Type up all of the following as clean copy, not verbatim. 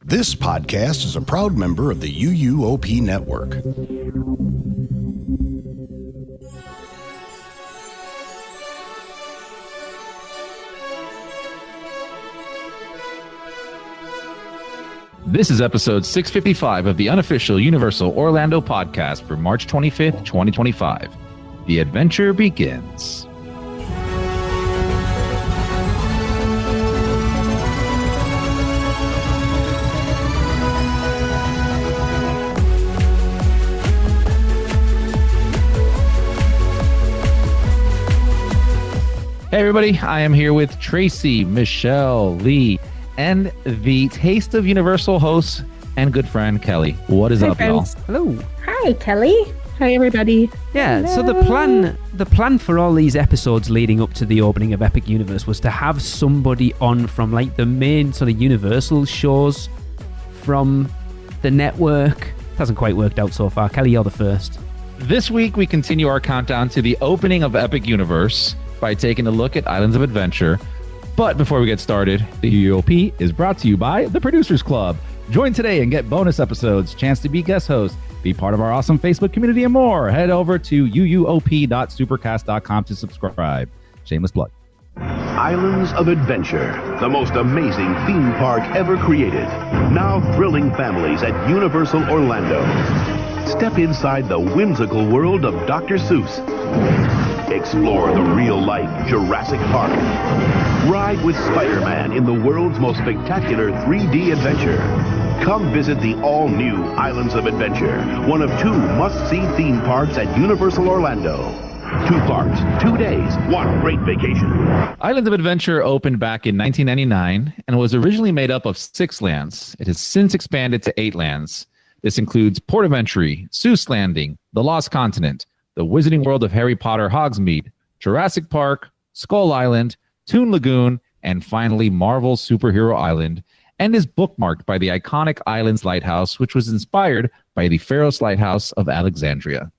This podcast is a proud member of the UUOP network. This is episode 655 of the unofficial Universal Orlando podcast for March 25th, 2025. The adventure begins. Hey everybody, I am here with Tracy, Michelle, Lee, and the Taste of Universal host and good friend Kelly. What is up, friends. y'all? Hello. Hi, Kelly. Hi, everybody. Yeah, Hello. so the plan for all these episodes leading up to the opening of Epic Universe was to have somebody on from like the main sort of Universal shows from the network. Hasn't quite worked out so far. Kelly, you're the first. This week we continue our countdown to the opening of Epic Universe by taking a look at Islands of Adventure. But before we get started, the UUOP is brought to you by the Producers Club. Join today and get bonus episodes, chance to be guest host, be part of our awesome Facebook community, and more. Head over to uUOP.supercast.com to subscribe. Shameless plug. Islands of Adventure, the most amazing theme park ever created. Now thrilling families at Universal Orlando. Step inside the whimsical world of Dr. Seuss. Explore the real-life Jurassic Park. Ride with Spider-Man in the world's most spectacular 3D adventure. Come visit the all-new Islands of Adventure, one of two must-see theme parks at Universal Orlando. 2 parks, 2 days, one great vacation. Islands of Adventure opened back in 1999 and was originally made up of 6 lands. It has since expanded to 8 lands. This includes Port of Entry, Seuss Landing, the Lost Continent, the Wizarding World of Harry Potter Hogsmeade, Jurassic Park, Skull Island, Toon Lagoon, and finally Marvel's Superhero Island, and is bookmarked by the iconic Islands Lighthouse, which was inspired by the Pharos Lighthouse of Alexandria.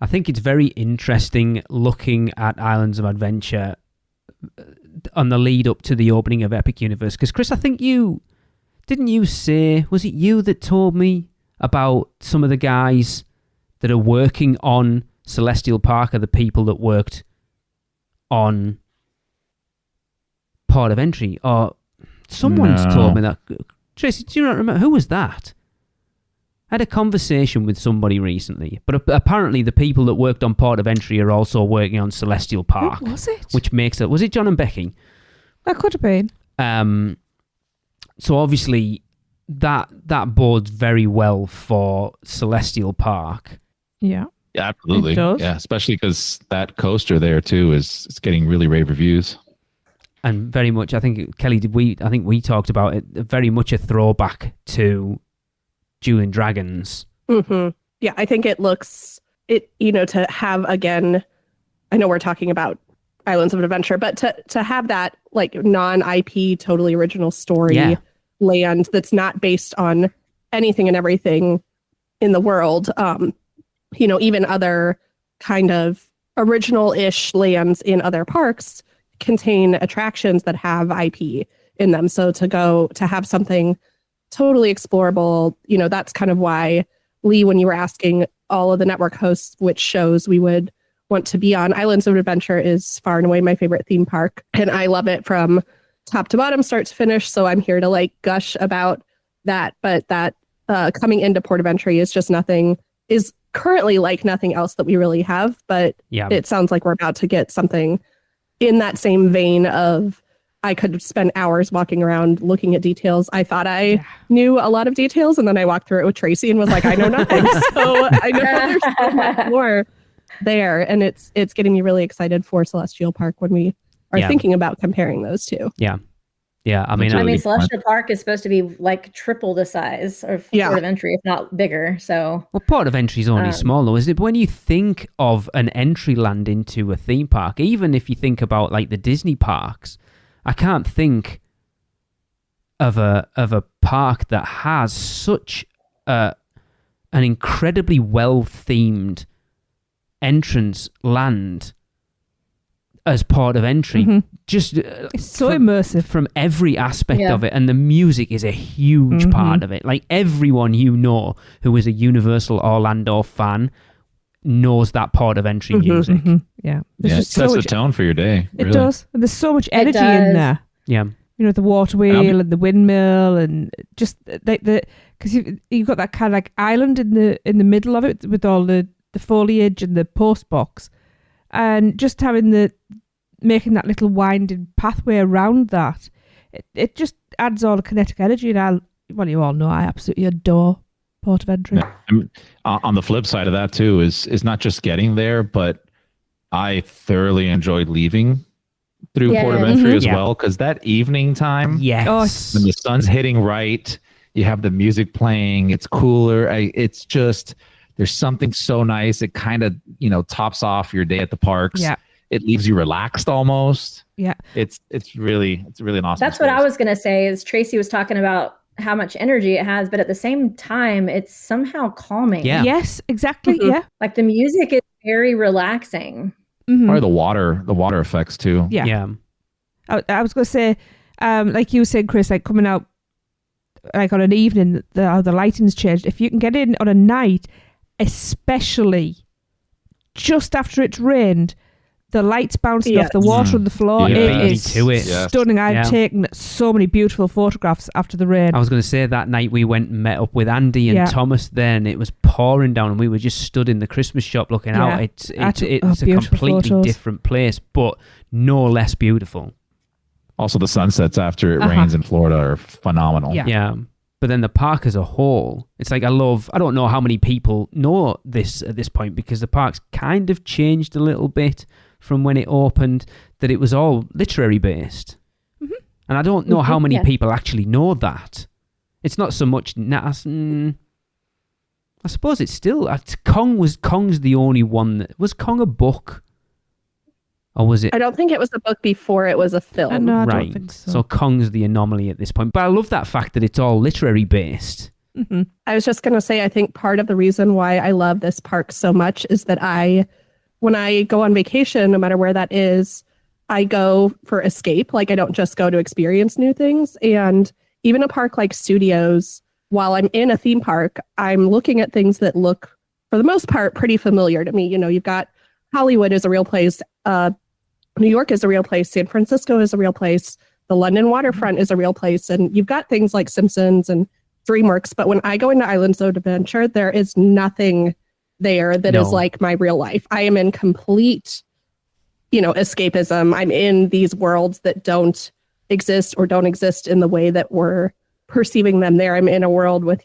I think it's very interesting looking at Islands of Adventure on the lead up to the opening of Epic Universe. Because Chris, I think didn't you say, was it you that told me about some of the guys that are working on Celestial Park are the people that worked on Port of Entry? Or someone's told me that. Tracy, do you not remember? Who was that? I had a conversation with somebody recently, but apparently the people that worked on Port of Entry are also working on Celestial Park. Who was it? Which makes it... Was it John and Becky? That could have been. So obviously that bodes very well for Celestial Park. Yeah. Yeah, absolutely. It does. Yeah, especially because that coaster there too is getting really rave reviews. And very much, I think, Kelly, I think we talked about it, very much a throwback to Dueling Dragons. Mm-hmm. Yeah, I think it looks, to have, again, I know we're talking about Islands of Adventure, but to have that like non-IP, totally original story land that's not based on anything and everything in the world, even other kind of original-ish lands in other parks contain attractions that have IP in them. So to have something totally explorable, that's kind of why, Lee, when you were asking all of the network hosts which shows we would want to be on, Islands of Adventure is far and away my favorite theme park. And I love it from top to bottom, start to finish. So I'm here to gush about that. But that coming into Port of Entry is currently like nothing else that we really have. But it sounds like we're about to get something in that same vein of, I could spend hours walking around looking at details. I thought I knew a lot of details, and then I walked through it with Tracy and was like, I know nothing. So I know there's so much more there. And it's getting me really excited for Celestial Park when we are thinking about comparing those two. Yeah. Yeah. I mean, Celestial Park is supposed to be like triple the size of Port of Entry, if not bigger. So, well, Port of Entry is only small, though, isn't it? But when you think of an entry land into a theme park, even if you think about like the Disney parks, I can't think of a park that has such an incredibly well themed entrance land as part of entry. Just It's so immersive. from every aspect of it, and the music is a huge part of it. Like everyone you know who is a Universal Orlando fan knows that part of entry music. Yeah. It just sets so the much, tone for your day. it Really. does. And there's so much energy does. in there. Yeah. You know, the water wheel and the windmill, and just like because you've got that kind of like island in the middle of it with all the foliage and the post box, and just making that little winding pathway around that, it just adds all the kinetic energy. And you all know I absolutely adore Port of Entry. Yeah. On the flip side of that too is not just getting there, but I thoroughly enjoyed leaving through Port of Entry as well, because that evening time, Yes. when the sun's hitting right, you have the music playing, it's cooler. It's just, there's something so nice. It kind of, tops off your day at the parks. Yeah. It leaves you relaxed almost. Yeah. It's really an awesome That's what I space. was going to say is Tracy was talking about how much energy it has, but at the same time, it's somehow calming. Yeah. Yes, exactly. Yeah. Like the music is very relaxing. Probably the water effects too. Yeah. Yeah. I was going to say, like you said, Chris, like coming out like on an evening, how the lighting's changed. If you can get in on a night, especially just after it's rained, the lights bouncing off the water on the floor. Yeah. It Beat me is to it. Yes. stunning. I've Yeah. taken so many beautiful photographs after the rain. I was going to say that night we went and met up with Andy and Thomas there, and it was pouring down, and we were just stood in the Christmas shop looking out. It's a beautiful completely photos. different place, but no less beautiful. Also, the sunsets after it rains in Florida are phenomenal. Yeah. Yeah. But then the park as a whole, it's like I don't know how many people know this at this point, because the park's kind of changed a little bit from when it opened, that it was all literary based. And I don't know how many people actually know that. It's not so much, I suppose it's still, Kong's the only one was Kong a book? Or was it? I don't think it was a book before it was a film. No, I right. don't think so. So Kong's the anomaly at this point. But I love that fact that it's all literary based. I was just going to say, I think part of the reason why I love this park so much is that when I go on vacation, no matter where that is, I go for escape. Like I don't just go to experience new things. And even a park like Studios, while I'm in a theme park, I'm looking at things that look, for the most part, pretty familiar to me. You've got Hollywood is a real place. New York is a real place. San Francisco is a real place. The London waterfront is a real place. And you've got things like Simpsons and DreamWorks. But when I go into Islands of Adventure, there is nothing there that is like my real life. I am in complete, escapism. I'm in these worlds that don't exist in the way that we're perceiving them there. I'm in a world with,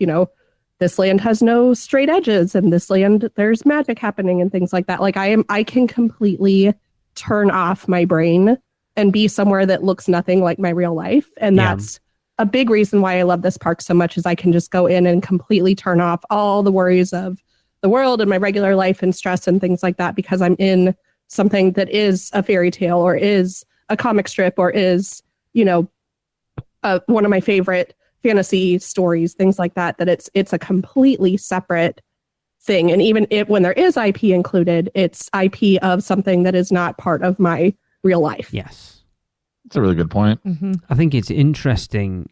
this land has no straight edges, and this land, there's magic happening and things like that. Like I can completely turn off my brain and be somewhere that looks nothing like my real life. And that's a big reason why I love this park so much, is I can just go in and completely turn off all the worries of the world and my regular life and stress and things like that, because I'm in something that is a fairy tale or is a comic strip or is, one of my favorite fantasy stories, things like that, that it's a completely separate thing. And even when there is IP included, it's IP of something that is not part of my real life. Yes. That's a really good point. I think it's interesting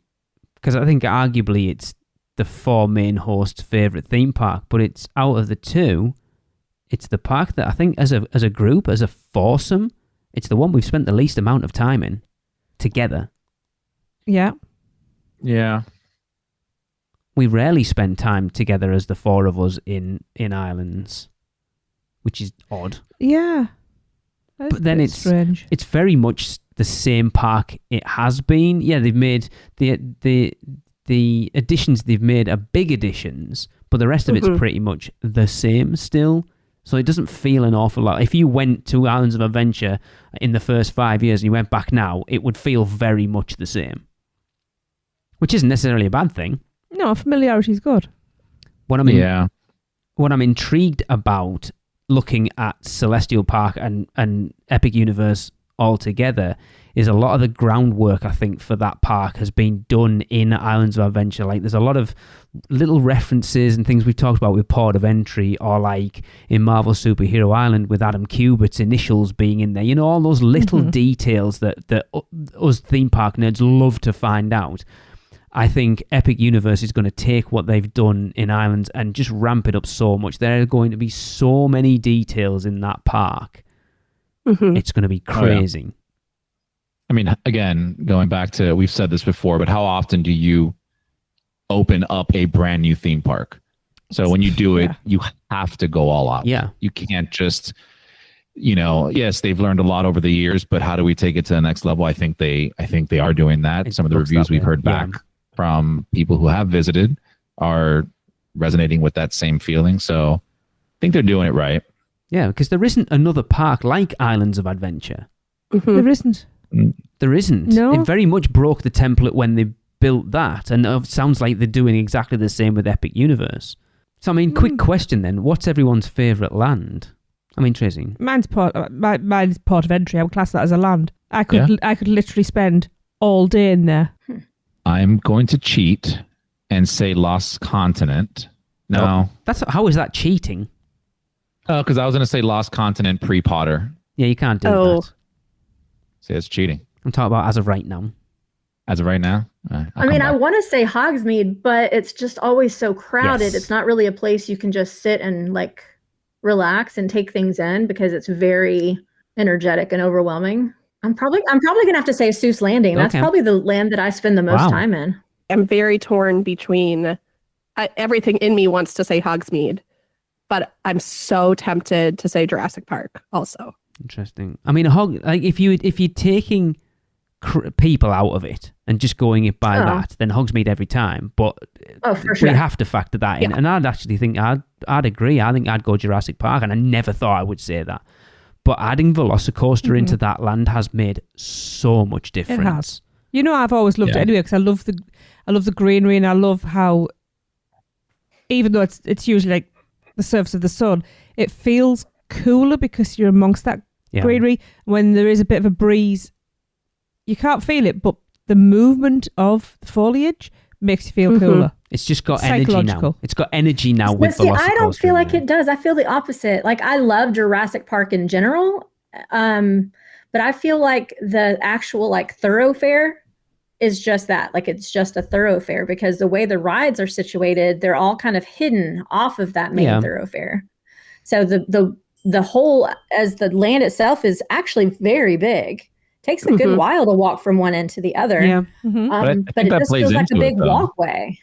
because I think arguably it's the four main hosts' favourite theme park, but it's out of the two, it's the park that I think as a group, as a foursome, it's the one we've spent the least amount of time in together. Yeah. Yeah. We rarely spend time together as the four of us in Islands, which is odd. Yeah. But then it's strange. It's very much the same park it has been. Yeah, they've made the additions they've made are big additions, but the rest of it's pretty much the same still. So it doesn't feel an awful lot. If you went to Islands of Adventure in the first 5 years and you went back now, it would feel very much the same, which isn't necessarily a bad thing. No, familiarity is good. What I'm intrigued about looking at Celestial Park and Epic Universe all together is a lot of the groundwork, I think, for that park has been done in Islands of Adventure. Like, there's a lot of little references and things we've talked about with Port of Entry, or like in Marvel Superhero Island with Adam Kubert's initials being in there. You know, all those little details that us theme park nerds love to find out. I think Epic Universe is going to take what they've done in Islands and just ramp it up so much. There are going to be so many details in that park. It's going to be crazy. Oh, yeah. I mean, again, going back to, we've said this before, but how often do you open up a brand new theme park? So when you do it, you have to go all out. Yeah. You can't just, yes, they've learned a lot over the years, but how do we take it to the next level? I think they are doing that. Some of the reviews we've heard back from people who have visited are resonating with that same feeling. So I think they're doing it right. Yeah, because there isn't another park like Islands of Adventure. There isn't. There isn't. No. It very much broke the template when they built that, and it sounds like they're doing exactly the same with Epic Universe. So, I mean, quick question then. What's everyone's favourite land? I mean, Tracy. Mine's Port of Entry. I would class that as a land. I could literally spend all day in there. I'm going to cheat and say Lost Continent. No. How is that cheating? Oh, because I was going to say Lost Continent pre-Potter. Yeah, you can't do that. See, it's cheating. I'm talking about as of right now. As of right now? I want to say Hogsmeade, but it's just always so crowded. Yes. It's not really a place you can just sit and like relax and take things in because it's very energetic and overwhelming. I'm probably gonna have to say Seuss Landing. That's probably the land that I spend the most time in. I'm very torn between everything in me wants to say Hogsmeade, but I'm so tempted to say Jurassic Park also. Interesting. I mean, if you're taking people out of it and just going it by that, then Hogsmeade every time. But for sure. We have to factor that in. And I'd actually think I'd agree. I think I'd go Jurassic Park, and I never thought I would say that. But adding Velocicoaster into that land has made so much difference. It has. You know, I've always loved it anyway because I love the greenery, and I love how, even though it's usually like the surface of the sun, it feels cooler because you're amongst that greenery. When there is a bit of a breeze, you can't feel it, but the movement of the foliage makes you feel cooler. It's just got energy now. It's got energy now with Velocicoaster. I don't feel like it does. I feel the opposite. Like, I love Jurassic Park in general, but I feel like the actual like thoroughfare is just that. Like, it's just a thoroughfare because the way the rides are situated, they're all kind of hidden off of that main thoroughfare. So the whole, as the land itself, is actually very big. Takes a good while to walk from one end to the other. Yeah. But it just feels like a big walkway.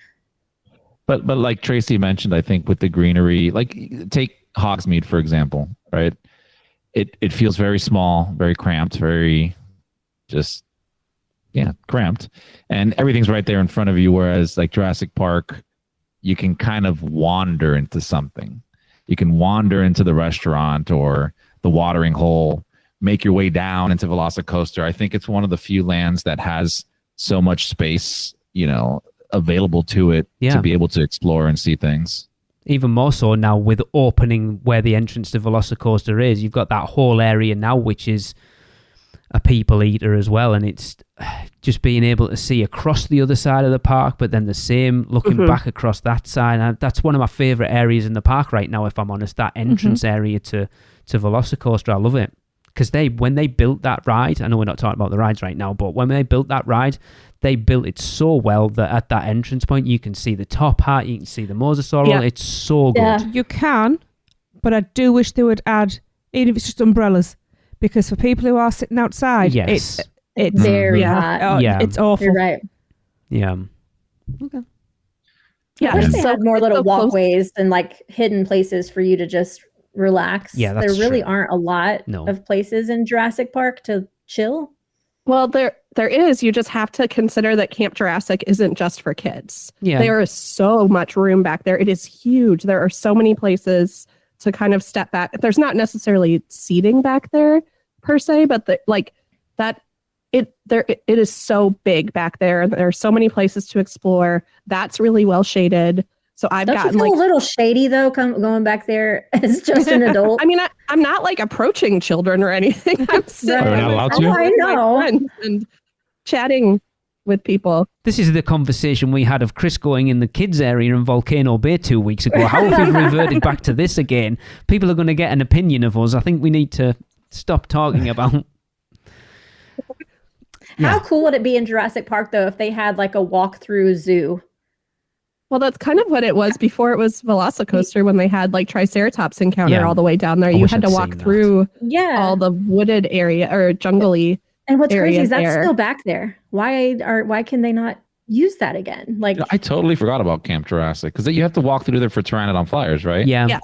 But like Tracy mentioned, I think with the greenery, like take Hogsmeade, for example, right? It feels very small, very cramped, very just, cramped. And everything's right there in front of you. Whereas like Jurassic Park, you can kind of wander into something. You can wander into the restaurant or the watering hole, make your way down into Velocicoaster. I think it's one of the few lands that has so much space, available to it to be able to explore and see things. Even more so now with opening where the entrance to Velocicoaster is. You've got that whole area now, which is a people eater as well. And it's just being able to see across the other side of the park, but then the same looking back across that side. And that's one of my favorite areas in the park right now, if I'm honest, that entrance area to Velocicoaster. I love it. Because when they built that ride, I know we're not talking about the rides right now, but when they built that ride, they built it so well that at that entrance point, you can see the top hat, you can see the mosasaur. Yeah. It's so good. Yeah. You can, but I do wish they would add, even if it's just umbrellas, because for people who are sitting outside, it's very hot. It's awful. You're right. Yeah. Okay. Yeah, I wish they had more little walkways and like hidden places for you to just relax. Yeah, that's there really true. aren't a lot of places in Jurassic Park to chill. Well, there is. You just have to consider that Camp Jurassic isn't just for kids. Yeah. There is so much room back there. It is huge. There are so many places to kind of step back. There's not necessarily seating back there per se, but it is so big back there. There are so many places to explore. That's really well shaded. So I've Don't you gotten feel like a little shady though, going back there as just an adult? I mean, I'm not like approaching children or anything. I'm sitting You're not allowed to? Oh, I with my know. friends and chatting with people. This is the conversation we had of Chris going in the kids area in Volcano Bay 2 weeks ago. How have we reverted back to this again? People are going to get an opinion of us. I think we need to stop talking about... How cool would it be in Jurassic Park though if they had like a walk-through zoo? Well, that's kind of what it was before it was Velocicoaster when they had like Triceratops encounter Yeah. all the way down there. I You wish had to I'd walk seen that. through Yeah. all the wooded area or jungly. And what's crazy areas is that's there. still back there. Why can they not use that again? Like, I totally forgot about Camp Jurassic because you have to walk through there for Pteranodon Flyers, right? Yeah. Yeah.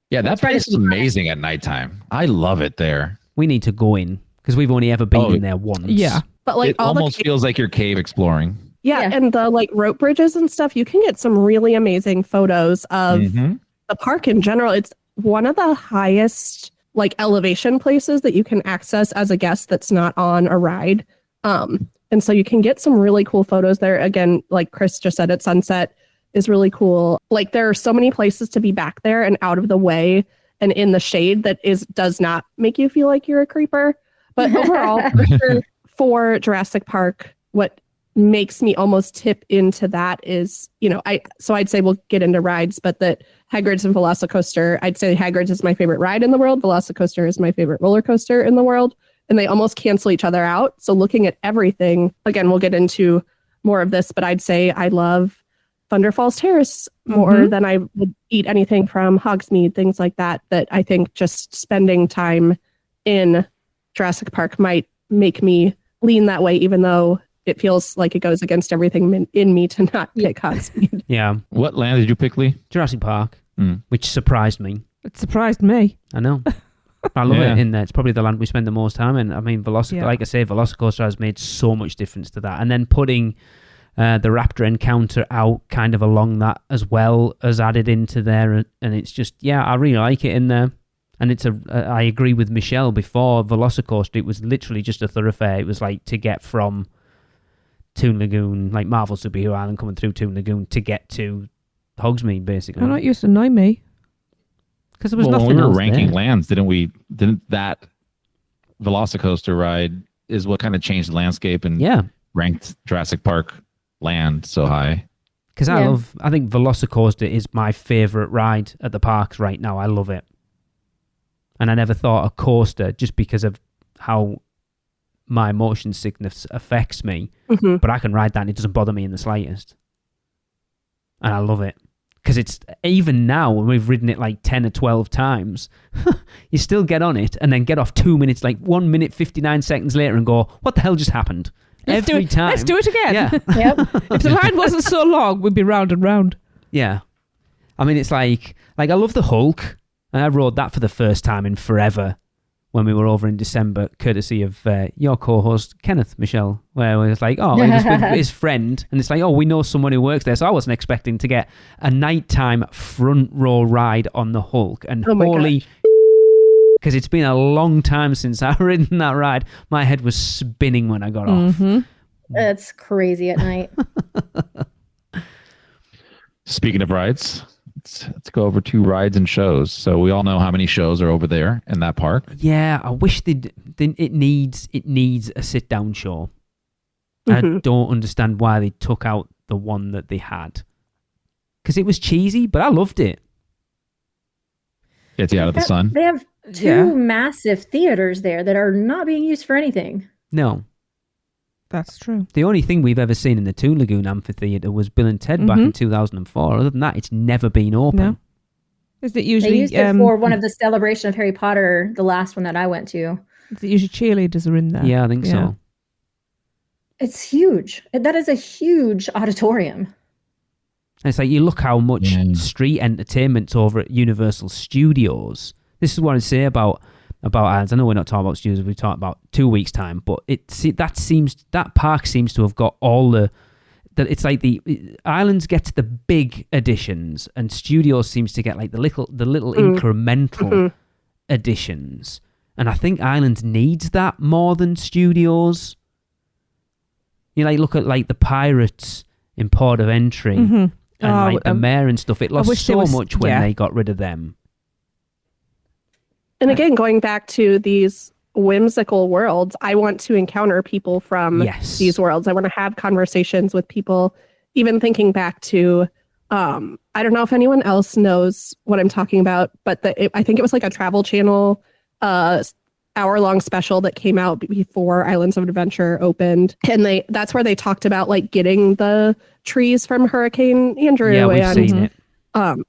Yeah, that That's right. place is amazing at nighttime. I love it there. We need to go in because we've only ever been Oh, in there once. Yeah. But like It all the almost feels like you're cave exploring. yeah, Yeah. and the like rope bridges and stuff, you can get some really amazing photos of Mhm. the park in general. It's one of the highest like elevation places that you can access as a guest that's not on a ride. And so you can get some really cool photos there. Again, like Chris just said, at sunset is really cool. Like there are so many places to be back there and out of the way and in the shade that does not make you feel like you're a creeper. But overall, for sure, for Jurassic Park, what makes me almost tip into that is, I'd say we'll get into rides, but that Hagrid's and Velocicoaster, I'd say Hagrid's is my favorite ride in the world. Velocicoaster is my favorite roller coaster in the world. And they almost cancel each other out. So looking at everything, again, we'll get into more of this, but I'd say I love Thunder Falls Terrace more than I would eat anything from Hogsmeade, things like that, that I think just spending time in Jurassic Park might make me lean that way, even though it feels like it goes against everything in me to not pick Hogsmeade. Yeah. What land did you pick, Lee? Jurassic Park, Mm. which surprised me. It surprised me. I know. I love Yeah. it in there. It's probably the land we spend the most time in. I mean, Yeah. like I say, Velocicoaster has made so much difference to that. And then putting the raptor encounter out kind of along that as well as added into there. And it's just, yeah, I really like it in there. And I agree with Michelle before Velocicoaster. It was literally just a thoroughfare. It was like to get from Toon Lagoon, like Marvel Superhero Island coming through Toon Lagoon to get to Hogsmeade, basically. Why not used to annoy me? Because there was Well, nothing when we were else ranking there. lands, didn't that Velocicoaster ride is what kind of changed the landscape and Yeah. ranked Jurassic Park land so high? Because Yeah. I think Velocicoaster is my favourite ride at the parks right now. I love it. And I never thought a coaster, just because of how my motion sickness affects me, Mhm. but I can ride that and it doesn't bother me in the slightest. And I love it. Because it's, even now, when we've ridden it like 10 or 12 times, you still get on it and then get off 2 minutes, like 1 minute, 59 seconds later and go, what the hell just happened? Every time. Let's do it again. Yeah. yep. If the line wasn't so long, we'd be round and round. Yeah. I mean, it's like I love the Hulk. And I rode that for the first time in forever when we were over in December, courtesy of your co-host, Kenneth Michelle, where it was like, oh, he was with his friend. And it's like, oh, we know someone who works there. So I wasn't expecting to get a nighttime front row ride on the Hulk. And Oh my holy, because it's been a long time since I've ridden that ride. My head was spinning when I got off. Mhm. It's crazy at night. Speaking of rides, let's go over to rides and shows. So we all know how many shows are over there in that park. Yeah, I wish it needs a sit down show. I Mhm. don't understand why they took out the one that they had. Because it was cheesy, but I loved it. Gets you out of the sun. They have two Yeah. massive theaters there that are not being used for anything. No. That's true. The only thing we've ever seen in the Toon Lagoon Amphitheatre was Bill and Ted back in 2004. Other than that, it's never been open. No. Is it usually They used it for one of the celebration of Harry Potter, the last one that I went to. is it usually cheerleaders are in there? Yeah, I think so. It's huge. That is a huge auditorium. And it's like, you look how much Yeah. street entertainment's over at Universal Studios. This is what I say about islands. I know we're not talking about studios, we've talked about 2 weeks' time, but that park seems to have got all it's like the islands get the big additions and studios seems to get like the little incremental additions. And I think islands needs that more than studios. You know, like look at like the Pirates in Port of Entry. and like the mayor and stuff. It lost so much when they got rid of them. And again, going back to these whimsical worlds, I want to encounter people from these worlds. I want to have conversations with people, even thinking back to, I don't know if anyone else knows what I'm talking about, but I think it was like a Travel Channel hour-long special that came out before Islands of Adventure opened. And that's where they talked about like getting the trees from Hurricane Andrew. Yeah, we've seen it.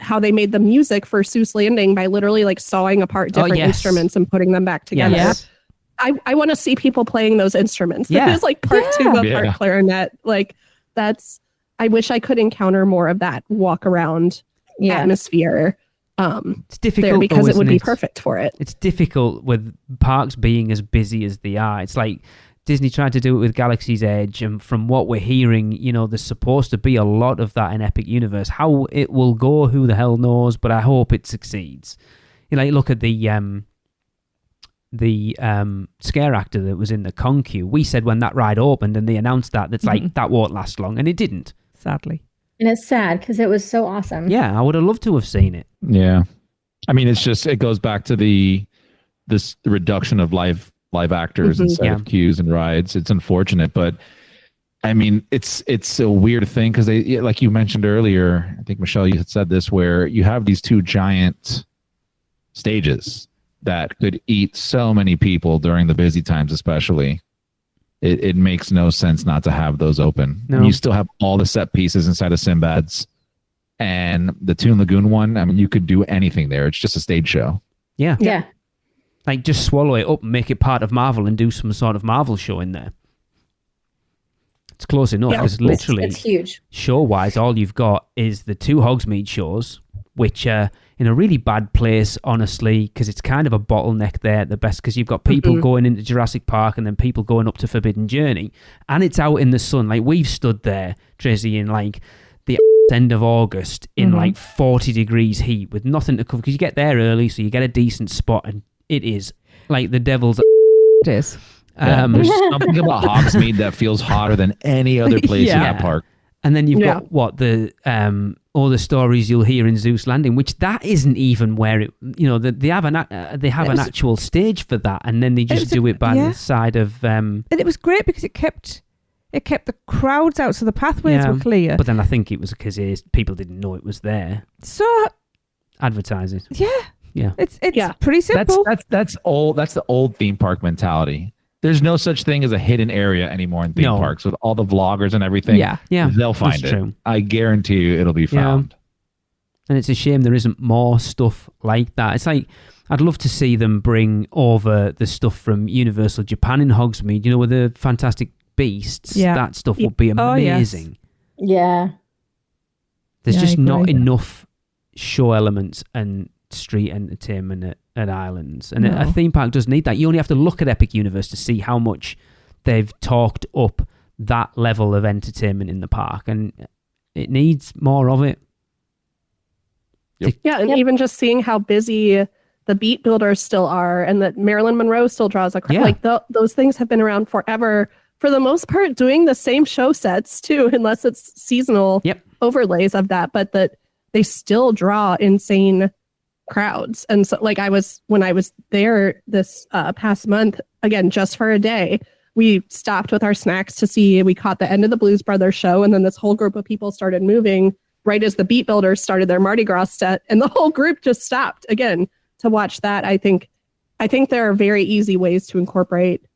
How they made the music for Seuss Landing by literally like sawing apart different instruments and putting them back together. Yes. I want to see people playing those instruments. Yeah. There's like part tuba, part clarinet. Like I wish I could encounter more of that walk around atmosphere. It's difficult there because though, it would be perfect for it. It's difficult with parks being as busy as they are. It's like Disney tried to do it with Galaxy's Edge, and from what we're hearing, there's supposed to be a lot of that in Epic Universe. How it will go, who the hell knows? But I hope it succeeds. Look at the scare actor that was in the Conque. We said when that ride opened and they announced that's like that won't last long, and it didn't. Sadly, and it's sad because it was so awesome. Yeah, I would have loved to have seen it. Yeah, I mean, it goes back to the reduction of live actors instead of queues and rides. It's unfortunate, but I mean, it's a weird thing because they, like you mentioned earlier, I think Michelle, you had said this, where you have these two giant stages that could eat so many people during the busy times, especially. It makes no sense not to have those open. No. You still have all the set pieces inside of Sinbad's, and the Toon Lagoon one. I mean, you could do anything there. It's just a stage show. Yeah. Yeah. Like, just swallow it up and make it part of Marvel and do some sort of Marvel show in there. It's close enough, because literally, it's huge. Show-wise, all you've got is the two Hogsmeade shows, which are in a really bad place, honestly, because it's kind of a bottleneck there at the best, because you've got people going into Jurassic Park and then people going up to Forbidden Journey, and it's out in the sun. Like, we've stood there, Tracy, in like the end of August in like 40 degrees heat with nothing to cover, because you get there early, so you get a decent spot, and it is like the devil's. It is. There's something about Hogsmeade that feels hotter than any other place in that park. And then you've got all the stories you'll hear in Zeus Landing, which that isn't even where it. They have an actual stage for that, and then they just do it by the side of. And it was great because it kept the crowds out, so the pathways were clear. But then I think it was because people didn't know it was there. So advertising. Yeah, it's pretty simple. That's the old theme park mentality. There's no such thing as a hidden area anymore in theme parks with all the vloggers and everything. Yeah, they'll find it. True. I guarantee you, it'll be found. And it's a shame there isn't more stuff like that. It's like I'd love to see them bring over the stuff from Universal Japan in Hogsmeade. With the Fantastic Beasts. Yeah. That stuff would be amazing. Oh, yes. Yeah. There's just not enough show elements and street entertainment at Islands, and a theme park does need that. You only have to look at Epic Universe to see how much they've talked up that level of entertainment in the park, and it needs more of it. Even just seeing how busy the beat builders still are, and that Marilyn Monroe still draws a crowd. Like those things have been around forever, for the most part, doing the same show sets too, unless it's seasonal overlays of that, but that they still draw insane crowds. And so when I was there this past month, again, just for a day, we stopped with our snacks we caught the end of the Blues Brothers show, and then this whole group of people started moving right as the Beat Builders started their Mardi Gras set, and the whole group just stopped again to watch that. I think there are very easy ways to incorporate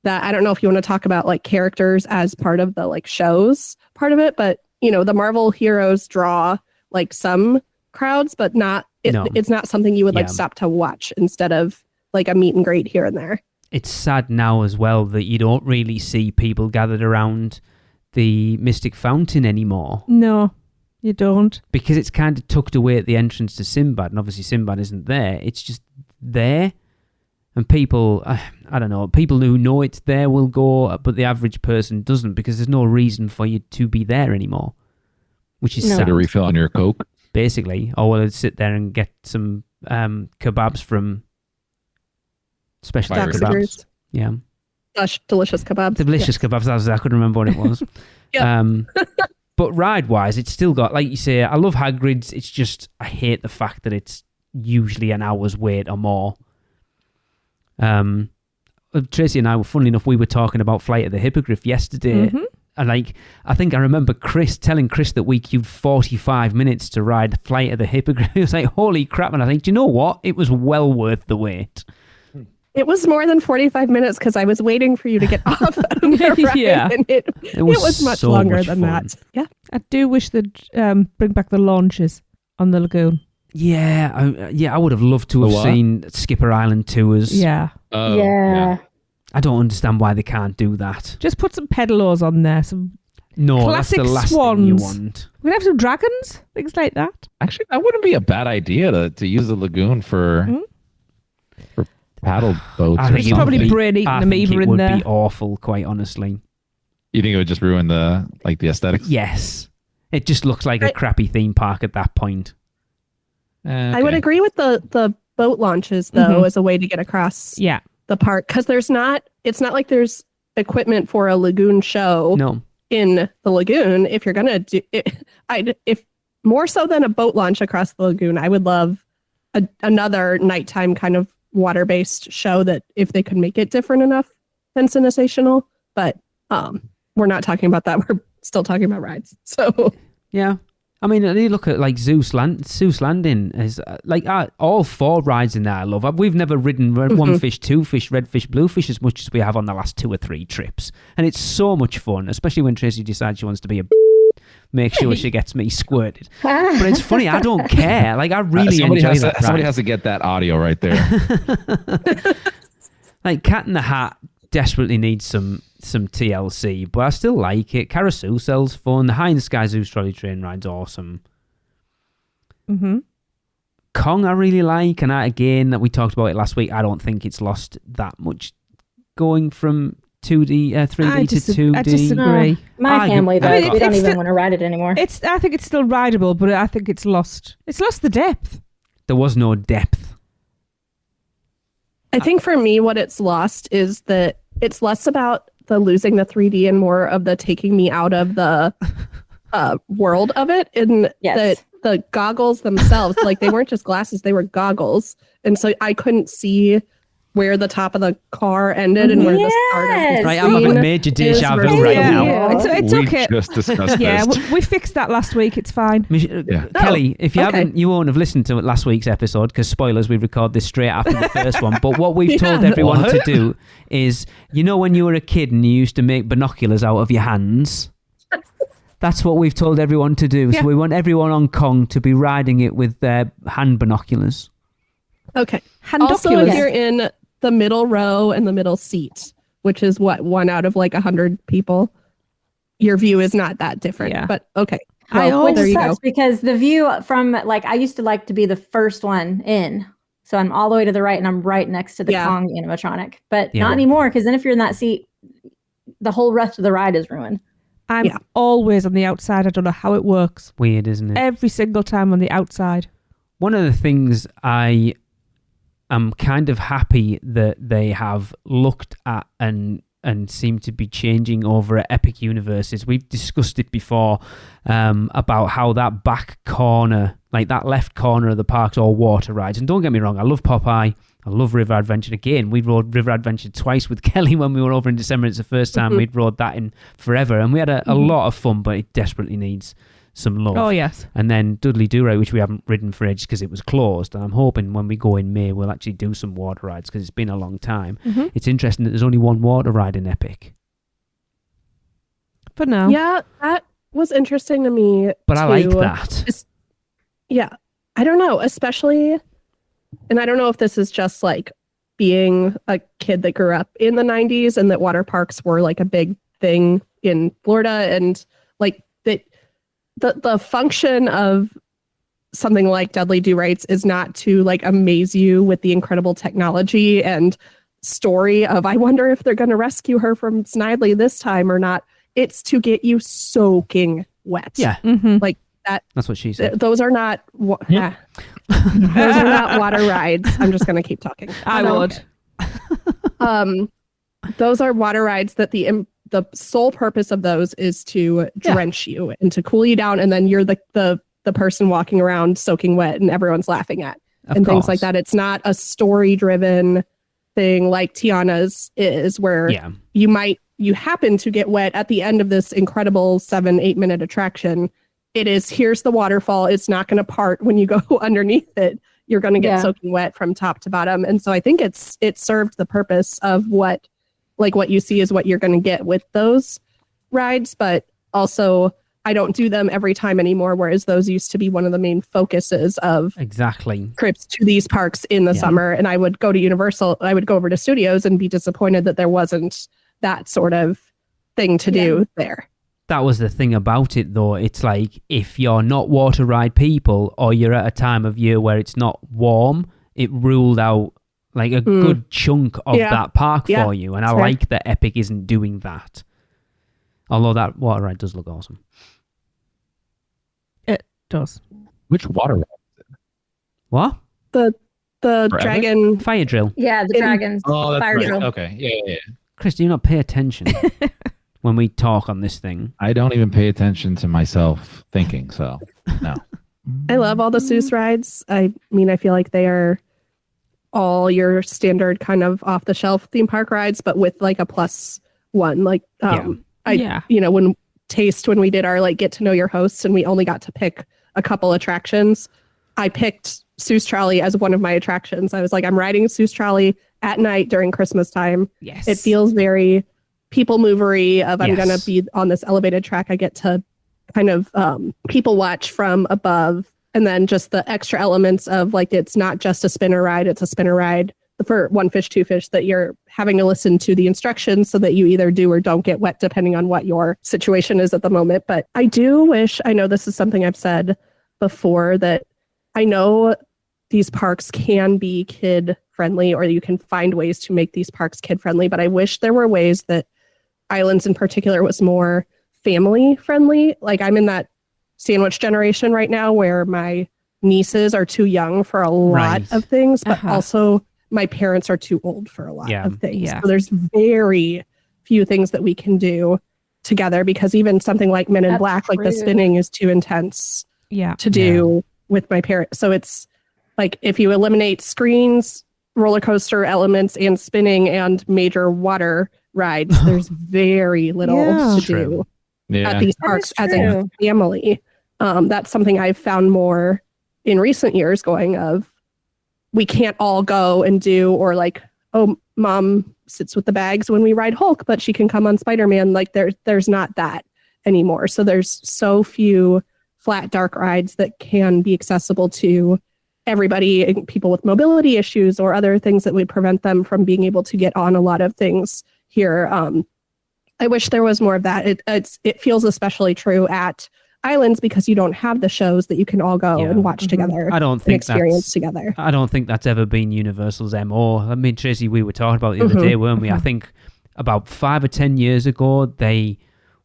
that. I don't know if you want to talk about like characters as part of the like shows part of it, but the Marvel heroes draw like some crowds, but it's not something you would stop to watch instead of like a meet and greet here and there. It's sad now as well that you don't really see people gathered around the Mystic Fountain anymore. No, you don't. Because it's kind of tucked away at the entrance to Sinbad, and obviously Sinbad isn't there. It's just there. And people, I don't know, people who know it's there will go, but the average person doesn't, because there's no reason for you to be there anymore, which is sad. To refill on your Coke? Basically, or will sit there and get some kebabs from Special Kebabs. Yeah. Delicious kebabs. Delicious kebabs. I couldn't remember what it was. But ride-wise, it's still got, like you say, I love Hagrid's. It's just, I hate the fact that it's usually an hour's wait or more. Tracy and I were, funnily enough, we were talking about Flight of the Hippogriff yesterday. And like, I think I remember telling Chris that we queued 45 minutes to ride Flight of the Hippogriff. It was like, holy crap. And I think, do you know what? It was well worth the wait. It was more than 45 minutes because I was waiting for you to get off of the ride. Yeah. And it was much so longer much than fun. that. Yeah. I do wish they'd bring back the launches on the lagoon. Yeah, I would have loved to The have what? seen Skipper Island tours. Yeah. Oh, yeah. I don't understand why they can't do that. Just put some pedalers on there. Some No, classic that's the last thing you swans. want. We're going to have some dragons, things like that. Actually, that wouldn't be a bad idea to use the lagoon for paddle boats. I or think It's probably something. brain eating I amoeba think it in would there. be awful, quite honestly. You think it would just ruin the aesthetics? Yes. It just looks like a crappy theme park at that point. I would agree with the boat launches, though, as a way to get across Yeah. the park. Because it's not like there's equipment for a lagoon show No. in the lagoon. If you're going to do it, if more so than a boat launch across the lagoon, I would love another nighttime kind of water-based show that if they could make it different enough and sensational. But we're not talking about that. We're still talking about rides. So Yeah. I mean, you look at like Zeus Landing is like all 4 rides in there I love. We've never ridden one fish, 2 fish, red fish, blue fish as much as we have on the last 2 or 3 trips. And it's so much fun, especially when Tracy decides she wants to be a make sure she gets me squirted. But it's funny, I don't care. Like, I really enjoy that ride. Somebody has to get that audio right there. Like, Cat in the Hat desperately needs some TLC, but I still like it. Carousel's fun. The High in the Sky Zeus Trolley Train ride's awesome. Kong I really like, and that we talked about it last week. I don't think it's lost that much going from 3D to 2D. I disagree. My family, though, we don't it's even still- want to ride it anymore. I think it's still rideable, but I think it's lost. It's lost the depth. There was no depth. I think for me, what it's lost is that it's less about the losing the 3D and more of the taking me out of the world of it. And Yes. the goggles themselves, like they weren't just glasses, they were goggles. And so I couldn't see where the top of the car ended and where the start of the Yes. Right, I'm having scene major is deja vu versus- right Yeah. now. It's we okay. just discussed Yeah, this. we fixed that last week. It's fine. Kelly, if you okay. you won't have listened to last week's episode because spoilers, we record this straight after the first one. But what we've told everyone to do is, when you were a kid and you used to make binoculars out of your hands. That's what we've told everyone to do. Yeah. So we want everyone on Kong to be riding it with their hand binoculars. Okay. Also, Handoculars. if you're in the middle row and the middle seat, which is what 1 out of like 100 people, your view is not that different. Yeah. But okay. I Well, always there you go. Sucks because the view from I used to like to be the first one in. So I'm all the way to the right and I'm right next to the Kong animatronic. But Yeah. not anymore, because then if you're in that seat, the whole rest of the ride is ruined. I'm always on the outside. I don't know how it works. Weird, isn't it? Every single time on the outside. One of the things I am kind of happy that they have looked at and seem to be changing over at Epic Universes. We've discussed it before about how that back corner, like that left corner of the park's all water rides. And don't get me wrong, I love Popeye. I love River Adventure. Again, we rode River Adventure twice with Kelly when we were over in December. It's the first time we'd rode that in forever. And we had a lot of fun, but it desperately needs some love. Oh, yes. And then Dudley Do-Right, which we haven't ridden for ages because it was closed. And I'm hoping when we go in May, we'll actually do some water rides because it's been a long time. It's interesting that there's only one water ride in Epic. For now. Yeah, that was interesting to me. But I like too. that. Yeah. I don't know, especially, and I don't know if this is just like being a kid that grew up in the 90s and that water parks were like a big thing in Florida, and like that the function of something like Dudley Do-Rights is not to like amaze you with the incredible technology and story of I wonder if they're going to rescue her from Snidely this time or not. It's to get you soaking wet. Yeah, Like that. that's what she said. Those are not those are not water rides. I'm just going to keep talking. I would. Those are water rides that the the sole purpose of those is to drench you and to cool you down, and then you're the person walking around soaking wet and everyone's laughing at and things like that. It's not a story driven thing like Tiana's is, where you happen to get wet at the end of this incredible 7-8 minute attraction. It is, here's the waterfall. It's not going to part when you go underneath it. You're going to get soaking wet from top to bottom. And so I think it served the purpose of what you see is what you're going to get with those rides. But also, I don't do them every time anymore, whereas those used to be one of the main focuses of trips to these parks in the summer. And I would go to Universal, I would go over to Studios and be disappointed that there wasn't that sort of thing to do there. That was the thing about it, though. It's like, if you're not water ride people, or you're at a time of year where it's not warm, it ruled out like a good chunk of that park for you. And I like that Epic isn't doing that. Although that water ride does look awesome. It does. Which water ride is it? What? The dragon fire drill. Yeah, the dragons. Oh, that's fire right. drill. Okay. Yeah. Chris, do you not pay attention when we talk on this thing? I don't even pay attention to myself thinking, so no. I love all the Seuss rides. I mean, I feel like they are all your standard kind of off the shelf theme park rides, but with like a plus one. Like, when we did our like get to know your hosts and we only got to pick a couple attractions, I picked Seuss Trolley as one of my attractions. I was like, I'm riding Seuss Trolley at night during Christmas time. Yes. It feels very people movery of I'm going to be on this elevated track. I get to kind of people watch from above. And then just the extra elements of like, it's not just a spinner ride, it's a spinner ride for one fish, two fish, that you're having to listen to the instructions so that you either do or don't get wet, depending on what your situation is at the moment. But I do wish, I know this is something I've said before, that I know these parks can be kid friendly, or you can find ways to make these parks kid friendly. But I wish there were ways that Islands in particular was more family friendly. Like, I'm in that sandwich generation right now where my nieces are too young for a lot of things, but also my parents are too old for a lot of things. Yeah. So there's very few things that we can do together, because even something like Men in Black, like the spinning is too intense to do with my parents. So it's like, if you eliminate screens, roller coaster elements, and spinning and major water rides, there's very little to do at these parks as a family. That's something I've found more in recent years, going of, we can't all go and do, or like, oh, mom sits with the bags when we ride Hulk, but she can come on Spider-Man. Like, there's not that anymore. So there's so few flat dark rides that can be accessible to everybody, people with mobility issues or other things that would prevent them from being able to get on a lot of things here. I wish there was more of that. It feels especially true at Islands, because you don't have the shows that you can all go and watch together. I don't think experience together. I don't think that's ever been Universal's MO. I mean, Tracy, we were talking about it the other day, weren't we? I think about 5 or 10 years ago, they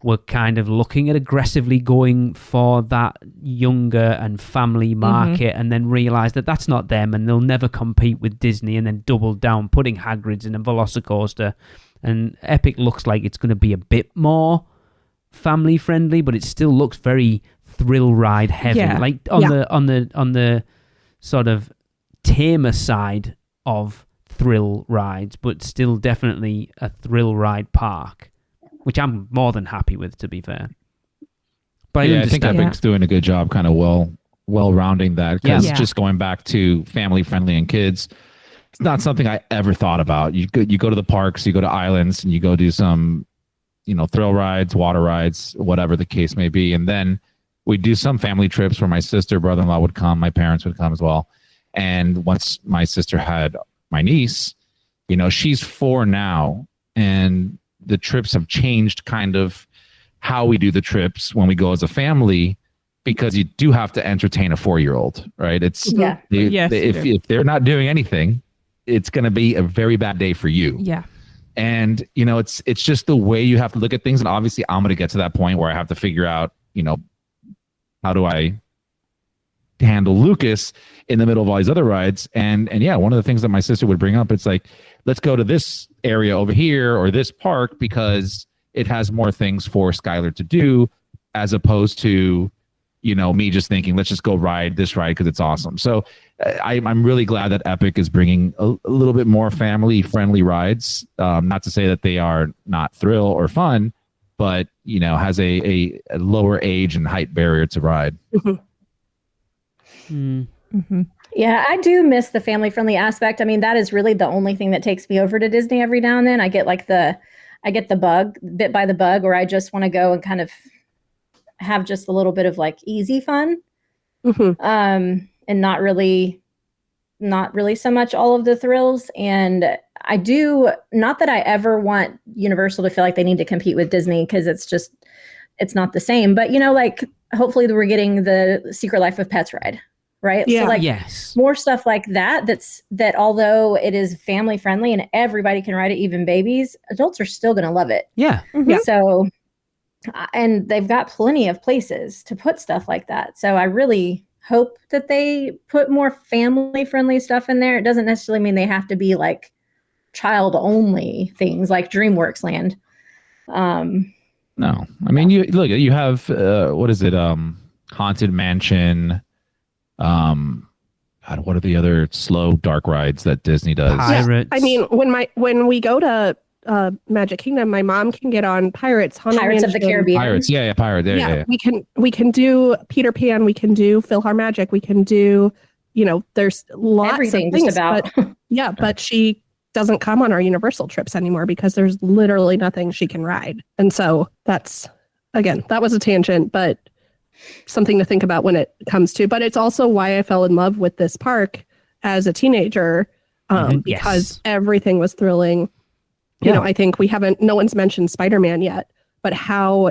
were kind of looking at aggressively going for that younger and family market, and then realised that that's not them and they'll never compete with Disney, and then doubled down, putting Hagrid's in a Velocicoaster. And Epic looks like it's going to be a bit more family friendly, but it still looks very thrill ride heavy, like on the sort of tamer side of thrill rides, but still definitely a thrill ride park, which I'm more than happy with, to be fair. But I think Epic's doing a good job, kind of well rounding that, because just going back to family friendly and kids, it's not something I ever thought about. You go to the parks, you go to Islands, and you go do some thrill rides, water rides, whatever the case may be. And then we do some family trips where my sister, brother-in-law would come, my parents would come as well. And once my sister had my niece, she's 4 now, and the trips have changed kind of how we do the trips when we go as a family, because you do have to entertain a 4-year-old, right? It's if they're not doing anything, it's going to be a very bad day for you. Yeah. And, it's just the way you have to look at things. And obviously I'm going to get to that point where I have to figure out, how do I handle Lucas in the middle of all these other rides? And one of the things that my sister would bring up, it's like, let's go to this area over here or this park, because it has more things for Skylar to do, as opposed to, me just thinking, let's just go ride this ride because it's awesome. So I'm really glad that Epic is bringing a little bit more family-friendly rides. Not to say that they are not thrill or fun, but, has a lower age and height barrier to ride. Yeah, I do miss the family-friendly aspect. I mean, that is really the only thing that takes me over to Disney every now and then. I get bit by the bug, where I just want to go and kind of have just a little bit of like easy fun, and not really so much all of the thrills. And I do, not that I ever want Universal to feel like they need to compete with Disney, because it's not the same. But like hopefully we're getting the Secret Life of Pets ride. Right. Yeah. So like Yes. more stuff like that. That although it is family friendly and everybody can ride it, even babies, adults are still going to love it. Yeah. Yeah. So, and they've got plenty of places to put stuff like that. So I really hope that they put more family friendly stuff in there. It doesn't necessarily mean they have to be like child only things like DreamWorks Land. No, I mean, you have, what is it? Haunted Mansion. God, what are the other slow dark rides that Disney does? Pirates. I mean, when we go to Magic Kingdom, my mom can get on Pirates, Haunted Pirates of the Mansion. Caribbean. Pirates. Yeah, Pirate. There, yeah. We can do Peter Pan. We can do PhilharMagic. We can do, there's lots Everything of things. just about. But she doesn't come on our Universal trips anymore because there's literally nothing she can ride. And so that was a tangent, but something to think about when it comes to. But it's also why I fell in love with this park as a teenager, because everything was thrilling. I think no one's mentioned Spider-Man yet, but how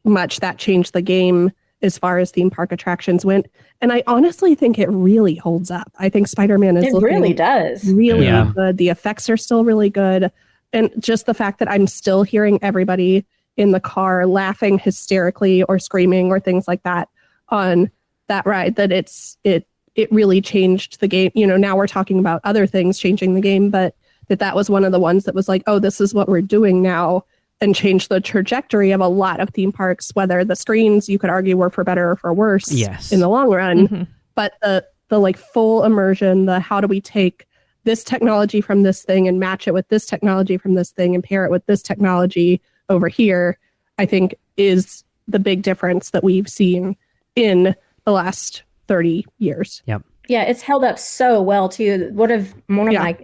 much that changed the game as far as theme park attractions went. And I honestly think it really holds up. I think Spider-Man is really does. Really good. The effects are still really good. And just the fact that I'm still hearing everybody in the car laughing hysterically or screaming or things like that on that ride, that it really changed the game. Now we're talking about other things changing the game, but that was one of the ones that was like, oh, this is what we're doing now, and changed the trajectory of a lot of theme parks, whether the screens you could argue were for better or for worse in the long run. But the like full immersion, the how do we take this technology from this thing and match it with this technology from this thing and pair it with this technology over here, I think is the big difference that we've seen in the last 30 years. Yep. Yeah, it's held up so well too. One of my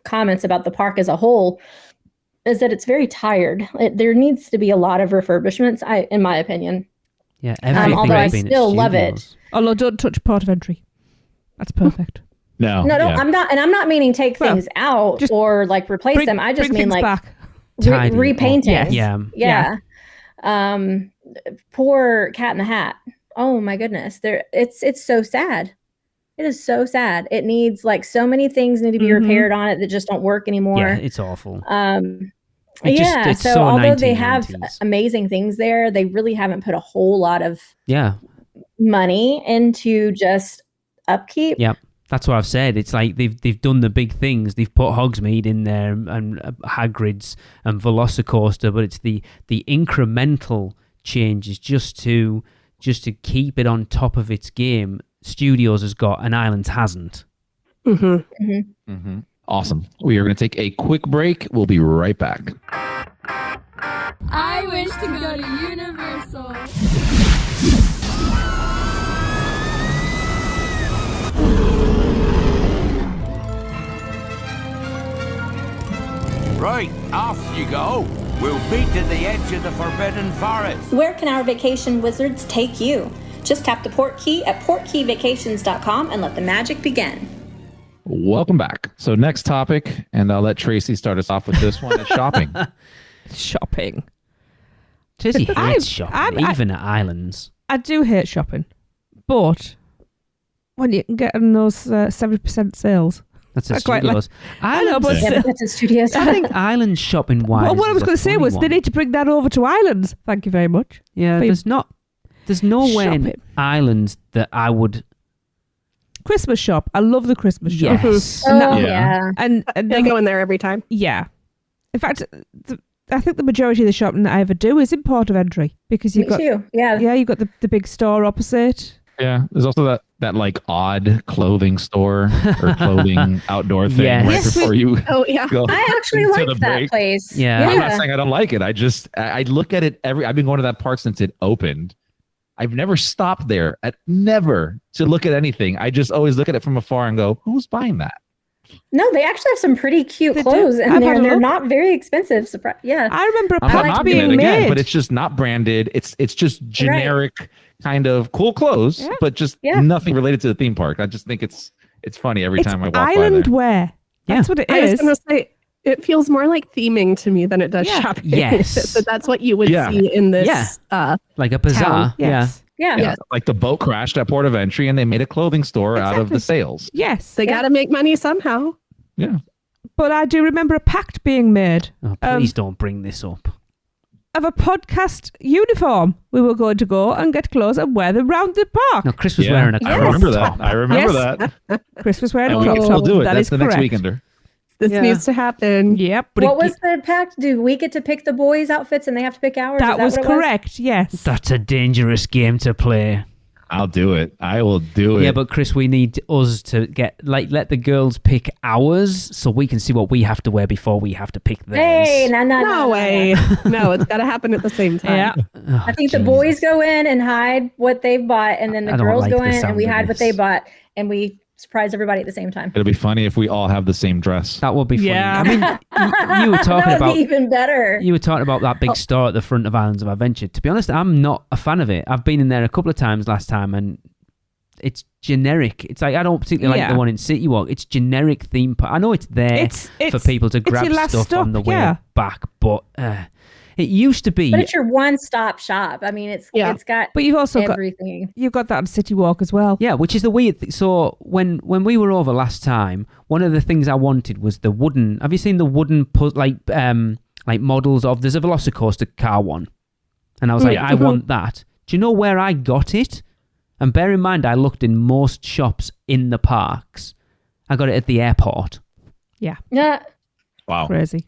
comments about the park as a whole is that it's very tired. There needs to be a lot of refurbishments, in my opinion. Yeah, although I still love it. Although don't touch Port of Entry. That's perfect. No, I'm not meaning take things out or like replace them. I just mean like back. Repainting. Yeah. Poor Cat in the Hat. Oh my goodness. It's so sad. It is so sad. It needs like so many things need to be repaired on it that just don't work anymore. Yeah, it's awful. So although they have amazing things there, they really haven't put a whole lot of money into just upkeep. Yeah. That's what I've said. It's like they've done the big things. They've put Hogsmeade in there and Hagrid's and Velocicoaster, but it's the incremental changes just to keep it on top of its game. Studios has got and Islands hasn't. Awesome. We are going to take a quick break. We'll be right back. I wish to go to Universal. Right, off you go. We'll meet at the edge of the Forbidden Forest. Where can our vacation wizards take you? Just tap the port key at portkeyvacations.com and let the magic begin. Welcome back. So next topic, and I'll let Tracy start us off with this one, is shopping. Shopping. Tracy hates shopping, even at Islands. I do hate shopping, but when you can get on those 70% sales. That's a Studios. I know, but that's a Studios. I think Island shopping wise. Well, what I was going to say was they need to bring that over to Islands. Thank you very much. Yeah, there's nowhere in Islands that I would. Christmas shop. I love the Christmas shop. Yes. Oh, yeah. And they go in there every time. Yeah. In fact, I think the majority of the shopping that I ever do is in port of entry because you've Me got too. Yeah. you've got the big store opposite. Yeah, there's also that like odd clothing store or clothing outdoor thing Yes. right Yes, before you Oh yeah. go. I actually to the like that break. place. Yeah. I'm not saying I don't like it. I look at it I've been going to that park since it opened. I've never stopped there never to look at anything. I just always look at it from afar and go, who's buying that? No, they actually have some pretty cute They do. clothes in I've there, had a and they're look. not very expensive. Yeah. I remember a I'm not pact knocking it being again, made. but it's just not branded. It's just generic kind of cool clothes, Yeah. but just Yeah. nothing related to the theme park. I just think it's funny every It's time I walk island by there. wear. That's what it I was is. going to say, it feels more like theming to me than it does Yeah. shopping. Yes. But that's what you would Yeah. see in this. Yeah. Like a bazaar. Town, Yes. Yeah. Yeah, like the boat crashed at Port of Entry and they made a clothing store out of Exactly. the sales. Yes. They got to make money somehow. Yeah. But I do remember a pact being made Oh, please don't bring this up. of a podcast uniform. We were going to go and get clothes and wear them round the park. No, Chris was Yeah, wearing a I crop remember top. that. I remember Yes. that. Chris was wearing And a we crop can top. still do it. That That's is the next correct. weekender. This Yeah. needs to happen. Yep. But What it- was the pact? Do we get to pick the boys' outfits and they have to pick ours? That Is was what it correct. Yes. That's a dangerous game to play. I'll do it. I will do it. Yeah, but Chris, we need us to let the girls pick ours so we can see what we have to wear before we have to pick theirs. Hey, no, No way. No, it's got to happen at the same time. Yeah. Oh, I think the Jesus. boys go in and hide what they've bought, and then the I don't girls like go the in and sound we of hide what this. they bought, and we surprise everybody at the same time. It'll be funny if we all have the same dress. That would be funny. Yeah. I mean, you were talking That would about be even better. You were talking about that big store at the front of Islands of Adventure. To be honest, I'm not a fan of it. I've been in there a couple of times last time, and it's generic. It's like I don't particularly like Yeah. the one in City Walk. It's generic theme park. I know it's there It's for people to it's grab your last stuff stop, on the way yeah. back, but it used to be. But it's your one-stop shop. I mean, it's got But you've also got everything. you've got that on City Walk as well. Yeah, which is the weird thing. So when we were over last time, one of the things I wanted was the wooden. Have you seen the wooden like models of? There's a Velocicoaster car one, and I was like, Yeah. I want that. Do you know where I got it? And bear in mind, I looked in most shops in the parks. I got it at the airport. Yeah, Wow. Crazy.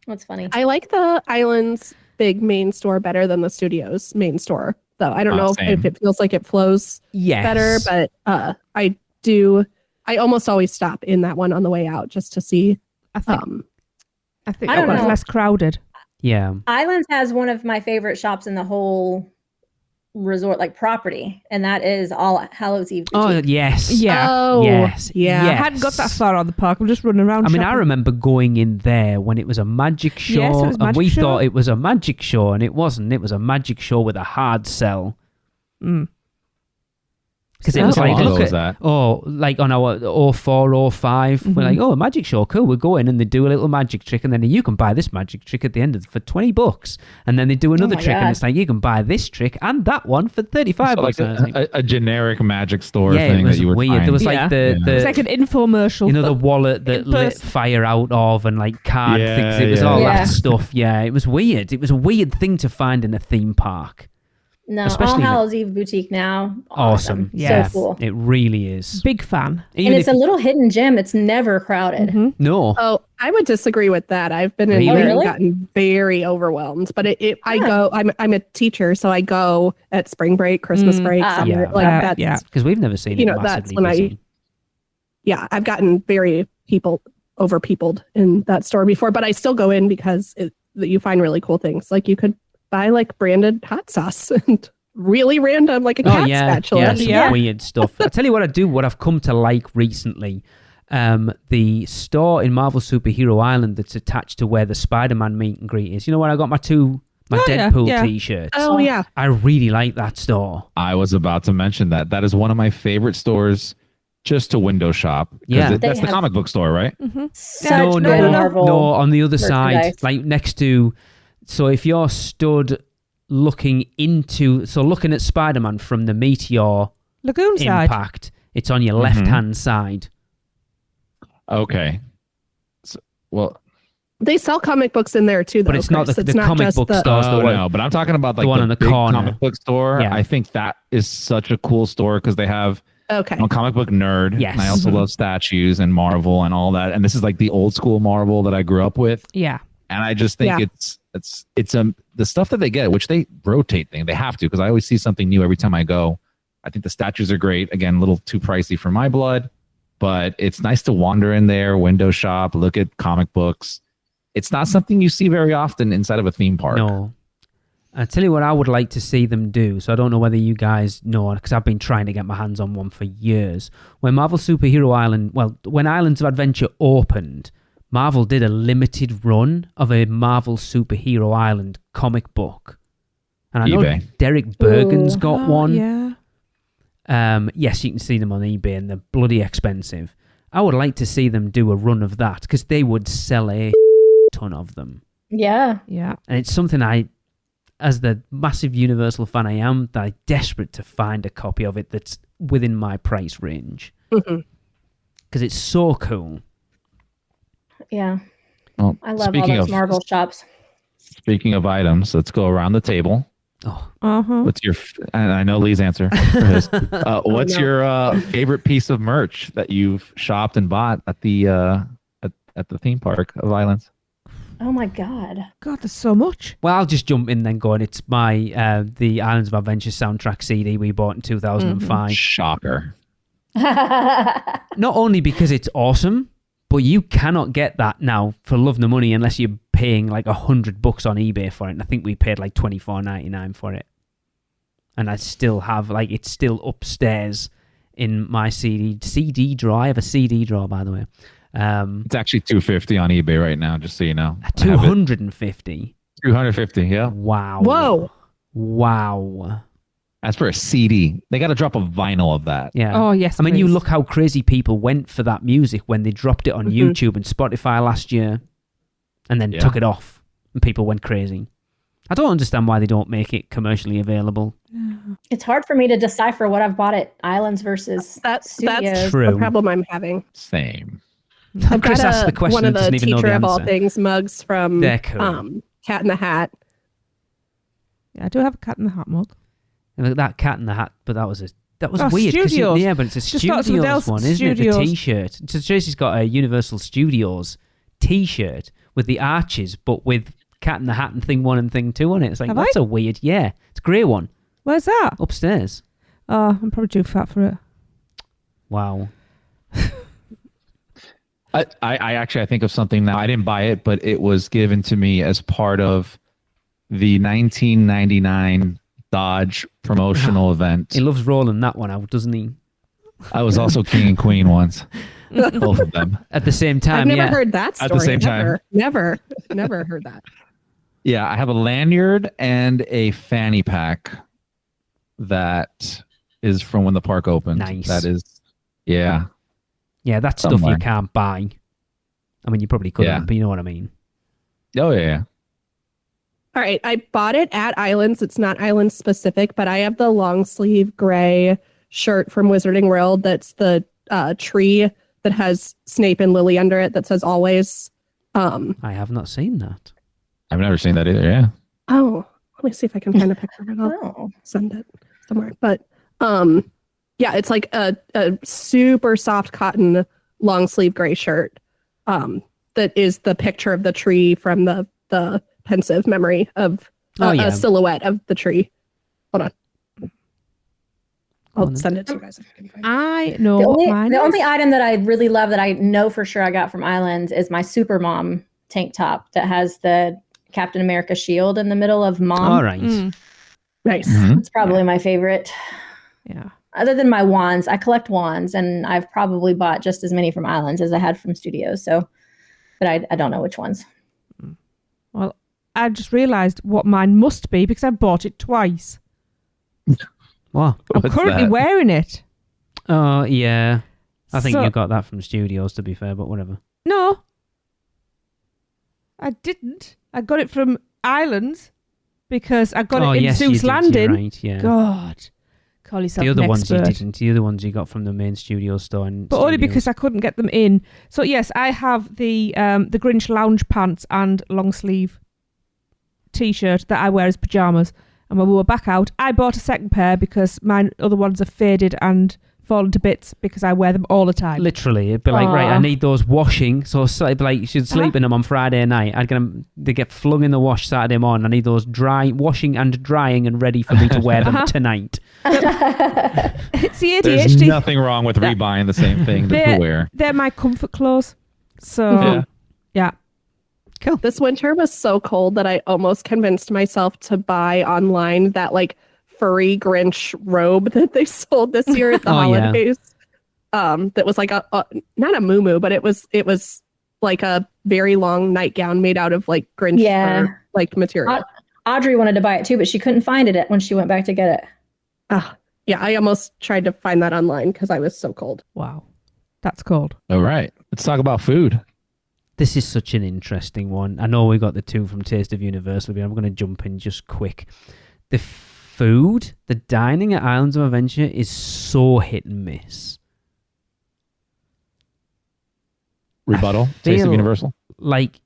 that's funny. I like the Island's big main store better than the studio's main store, though. I don't know Same. if it feels like it flows Yes. better, but I almost always stop in that one on the way out just to see. I think I that don't one's know. less crowded. Yeah. Islands has one of my favorite shops in the whole resort, like property, and that is All Hallows Eve. Oh Boutique. yes. Yeah. Oh, Yes. yeah. I Yes. hadn't got that far on the park. I'm just running around. I mean, I shopping. remember going in there when it was a magic show, Yes, it was and we magic show. thought it was a magic show, and it wasn't. It was a magic show with a hard sell. Mm. Because it How was like, long look ago at, was that? like on our 04, 05, we're like, oh, a magic show, cool, we'll go in and they do a little magic trick, and then you can buy this magic trick at the end of for $20, and then they do another my trick, and God. it's like, you can buy this trick and that one for $35. So like And I was like, a generic magic store yeah, thing it was that you would weird. find. There was Yeah. like the It's like an infomercial. you know, the but wallet that in lit person. fire out of, and like card Yeah, things. It was yeah. all Yeah. that stuff. Yeah, it was weird. It was a weird thing to find in a theme park. No, Especially All in a- Hallows Eve Boutique now. Awesome. Yeah. So cool. It really is. Big fan. Even And it's if- a little hidden gem. It's never crowded. Mhm. no. Oh, I would disagree with that. I've been in Really? there and Really? gotten very overwhelmed. But I Yeah. go. I'm a teacher, so I go at spring break, Christmas Mm. break, Ah. summer. Yeah. Like that's Yeah. Because we've never seen You it know, that's massively when I- busy. yeah. I've gotten very over peopled in that store before, but I still go in because you find really cool things. Like you could buy like branded hot sauce and really random, like a cat spatula. Yeah, some Yeah. weird stuff. I tell you what I do, what I've come to like recently, the store in Marvel Superhero Island that's attached to where the Spider-Man meet and greet is. You know where I got my Oh, yeah, Deadpool yeah. t-shirts? Oh yeah. I really like that store. I was about to mention that. That is one of my favorite stores just to window shop. 'Cause Yeah. They that's the have- comic book store, right? Such No, good no, Marvel. no, on the other side, merchandise. like next to, so if you're stood looking at Spider-Man from the Meteor Lagoon side. impact, it's on your Mhm. left-hand side. Okay. So, well, They sell comic books in there too, though. But it's not Chris. the It's comic just book the, store. Stores, the one- no, but I'm talking about like one on the big corner. comic book store. Yeah. I think that is such a cool store because they have Okay. I'm a comic book nerd. Yes. And I also love statues and Marvel and all that. And this is like the old school Marvel that I grew up with. Yeah. And I just think it's the stuff that they get, which they rotate thing. They have to, because I always see something new every time I go. I think the statues are great. Again, a little too pricey for my blood, but it's nice to wander in there, window shop, look at comic books. It's not something you see very often inside of a theme park. No. I'll tell you what I would like to see them do. So I don't know whether you guys know, because I've been trying to get my hands on one for years. When Marvel Superhero Island, when Islands of Adventure opened, Marvel did a limited run of a Marvel Superhero Island comic book. And I know eBay. Derek Bergen's got one. Yeah. Yes, you can see them on eBay and they're bloody expensive. I would like to see them do a run of that, because they would sell a ton of them. Yeah. Yeah. And it's something as the massive Universal fan I am, that I'm desperate to find a copy of it that's within my price range. Because it's so cool. Yeah. Well, I love all those Marvel shops. Speaking of items, let's go around the table. Oh. What's your? And I know Lee's answer for his. What's your favorite piece of merch that you've shopped and bought at the at the theme park of Islands? Oh my God. God, there's so much. Well, I'll just jump in then, go on. It's my the Islands of Adventure soundtrack CD we bought in 2005. Shocker. Not only because it's awesome, but you cannot get that now for love nor money unless you're paying like $100 on eBay for it. And I think we paid like $24.99 for it. And I still have, like, it's still upstairs in my CD drawer. I have a CD drawer, by the way. It's actually $250 on eBay right now, just so you know. $250. $250, yeah. Wow. Wow. That's for a CD. They got to drop a vinyl of that. Yeah. Oh, yes, I mean, you please. look how crazy people went for that music when they dropped it on YouTube and Spotify last year and then took it off and people went crazy. I don't understand why they don't make it commercially available. It's hard for me to decipher what I've bought at Islands versus That's Studios. the problem I'm having. Same. I've Chris got asked the question one of and the doesn't even know Teacher the of all answer. things mugs from They're cool. Cat in the Hat. Yeah, I do have a Cat in the Hat mug. That Cat in the Hat, but that was Oh, weird. 'Cause Studios. yeah, but it's a Just thought somebody Studios else one, isn't it? Studios. The T-shirt. So Tracy's got a Universal Studios T-shirt with the arches, but with Cat in the Hat and Thing 1 and Thing 2 on it. It's like, Have that's a weird, it's a grey one. Where's that? Upstairs. Oh, I'm probably too fat for it. Wow. I think of something now. I didn't buy it, but it was given to me as part of the 1999 Dodge promotional event. He loves rolling that one out, doesn't he? I was also king and queen once. Both of them. At the same time, I've never heard that story. At the same time. Never heard that. Yeah, I have a lanyard and a fanny pack that is from when the park opened. Nice. That is, yeah. Yeah, that's stuff Somewhere. you can't buy. I mean, you probably could, Yeah. but you know what I mean. Oh, yeah. All right, I bought it at Islands. It's not Island specific, but I have the long sleeve gray shirt from Wizarding World. That's the tree that has Snape and Lily under it that says always. I have not seen that. I've never seen that either, yeah. Oh, let me see if I can find a picture of it. I'll send it somewhere. But yeah, it's like a super soft cotton long sleeve gray shirt that is the picture of the tree from the pensive memory of a silhouette of the tree. Hold on. I'll send it to you guys if you can find it. I know The only item that I really love that I know for sure I got from Islands is my Super Mom tank top that has the Captain America shield in the middle of Mom. All right. Nice. It's probably my favorite. Yeah. Other than my wands, I collect wands, and I've probably bought just as many from Islands as I had from Studios. So, but I don't know which ones. Well, I just realised what mine must be because I bought it twice. What? I'm What's currently that? wearing it. Oh, yeah. I think So- you got that from Studios, to be fair, but whatever. No, I didn't. I got it from Islands because I got it in yes, you Zeus did, you're Landing. right, yeah. God, call yourself The other an ones you expert. didn't. The other ones you got from the main studio store. And But only Studios. because I couldn't get them in. So yes, I have the Grinch lounge pants and long sleeve t-shirt that I wear as pajamas. And when we were back out, I bought a second pair because my other ones are faded and falling to bits because I wear them all the time. Literally, it'd be like, right, I need those washing. So it'd be like, she'd sleep in them on Friday night. They get flung in the wash Saturday morning. I need those washing and drying and ready for me to wear them tonight. It's the ADHD. There's nothing wrong with rebuying the same thing to wear. They're my comfort clothes. So, yeah. Cool. This winter was so cold that I almost convinced myself to buy online that like furry Grinch robe that they sold this year at the holidays. Yeah. That was like a not a muumuu, but it was like a very long nightgown made out of like Grinch fur, like material. Audrey wanted to buy it too, but she couldn't find it when she went back to get it. Yeah, I almost tried to find that online because I was so cold. Wow. That's cold. All right. Let's talk about food. This is such an interesting one. I know we got the two from Taste of Universal, but I'm going to jump in just quick. The food, the dining at Islands of Adventure is so hit and miss. Rebuttal? Taste of Universal? Like,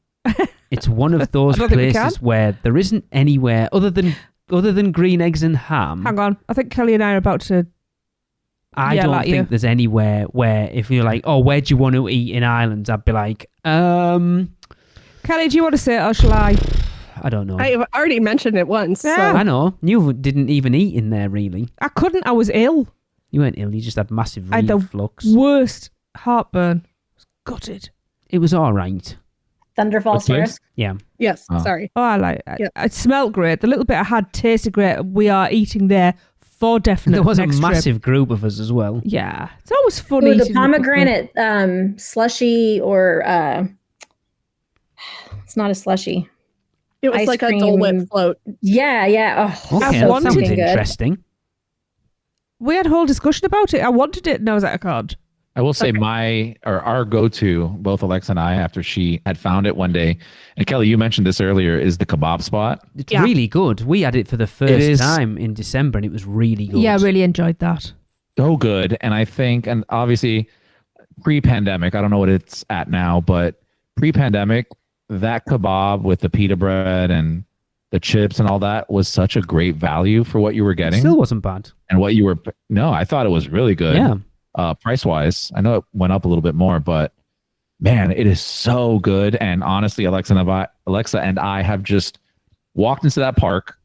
it's one of those places where there isn't anywhere other than green eggs and ham. Hang on. I think Kelly and I are about to... I don't think there's anywhere where if you're like, oh, where do you want to eat in Islands? I'd be like, Kelly, do you want to say it or shall I? I don't know. I've already mentioned it once. Yeah. So. I know. You didn't even eat in there, really. I couldn't. I was ill. You weren't ill. You just had massive I had reflux. the worst heartburn. I was gutted. It was all right. Thunder Falls Terrace? Yeah. Yes, sorry. Oh, I like it. It smelled great. The little bit I had tasted great. We are eating there for definite. There was a next massive trip. group of us as well. Yeah. It's always fun Ooh, eating the pomegranate slushy or it's not a slushy. It was ice like cream. a Dole Whip float. Yeah. Oh, Okay, I that wanted sounds it. interesting. We had a whole discussion about it. I wanted it and I was like, I can't. I will say our go-to, both Alexa and I, after she had found it one day, and Kelly, you mentioned this earlier, is the kebab spot. It's really good. We had it for the first time in December and it was really good. Yeah, I really enjoyed that. So good. And I think, and obviously pre-pandemic, I don't know what it's at now, but pre-pandemic, that kebab with the pita bread and the chips and all that was such a great value for what you were getting. It still wasn't bad. And what you were, no, I thought it was really good. Yeah. Price-wise, I know it went up a little bit more, but man, it is so good. And honestly, Alexa and I have just walked into that park.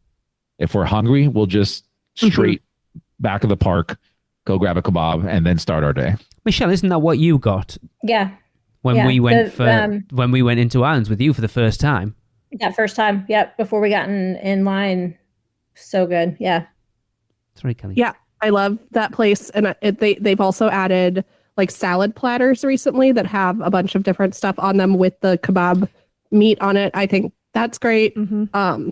If we're hungry, we'll just straight back of the park, go grab a kebab, and then start our day. Michelle, isn't that what you got? Yeah. When we went when we went into Islands with you for the first time. That first time, before we got in line. So good, yeah. Sorry, Kelly. Yeah, I love that place. And they've also added like salad platters recently that have a bunch of different stuff on them with the kebab meat on it. I think that's great. Mm-hmm.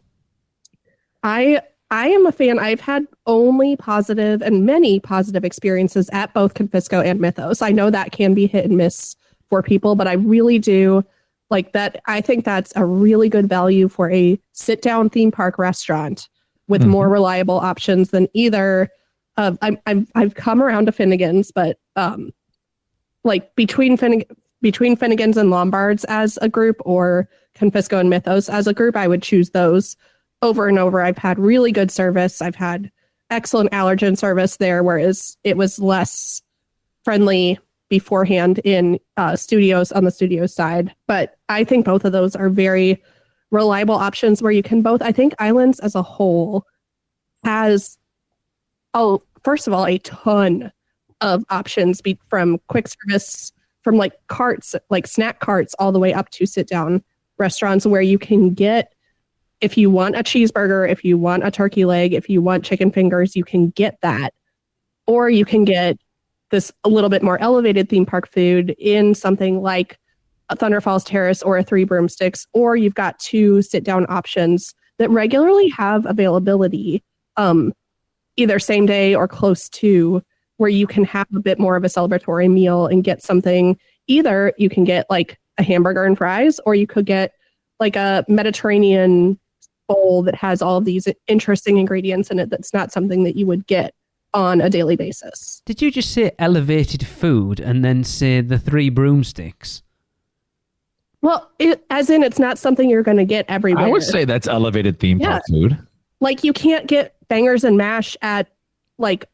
I am a fan. I've had only positive and many positive experiences at both Confisco and Mythos. I know that can be hit and miss for people, but I really do like that. I think that's a really good value for a sit-down theme park restaurant with more reliable options than either of. I've come around to Finnegan's, but like between Finnegan's and Lombards as a group or Confisco and Mythos as a group, I would choose those over and over. I've had really good service. I've had excellent allergen service there, whereas it was less friendly beforehand in studios on the studio side. But I think both of those are very reliable options where you can both. I think Islands as a whole has, first of all, a ton of options from quick service, from like carts, like snack carts, all the way up to sit down restaurants where you can get, if you want a cheeseburger, if you want a turkey leg, if you want chicken fingers, you can get that. Or you can get this a little bit more elevated theme park food in something like a Thunder Falls Terrace or a Three Broomsticks, or you've got two sit-down options that regularly have availability, either same day or close to, where you can have a bit more of a celebratory meal and get something. Either you can get like a hamburger and fries, or you could get like a Mediterranean bowl that has all of these interesting ingredients in it that's not something that you would get on a daily basis. Did you just say elevated food and then say the Three Broomsticks? Well, as in it's not something you're going to get everywhere. I would say that's elevated theme park food. Like you can't get bangers and mash at like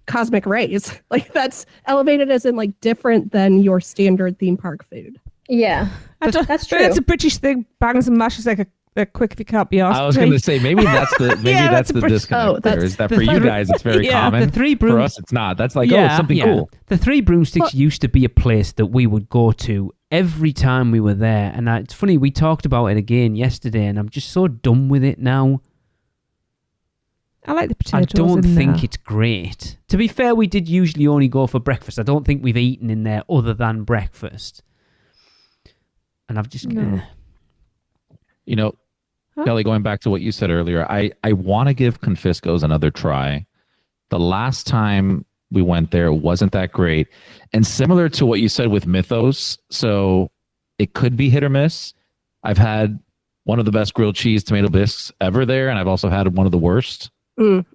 cosmic rays. Like that's elevated as in like different than your standard theme park food. Yeah, that's true. That's a British thing. Bangs and mash is like a quick if you can't be arsed. I was going to say maybe that's the that's the disconnect. There is that for you guys it's very common. The Three For us it's not. That's like it's something cool. The Three Broomsticks used to be a place that we would go to every time we were there, and it's funny we talked about it again yesterday, and I'm just so done with it now. I like the potatoes. I don't think it's great. To be fair, we did usually only go for breakfast. I don't think we've eaten in there other than breakfast. And I've just... You know, Kelly, going back to what you said earlier, I want to give Confisco's another try. The last time we went there wasn't that great. And similar to what you said with Mythos, so it could be hit or miss. I've had one of the best grilled cheese tomato bisques ever there, and I've also had one of the worst.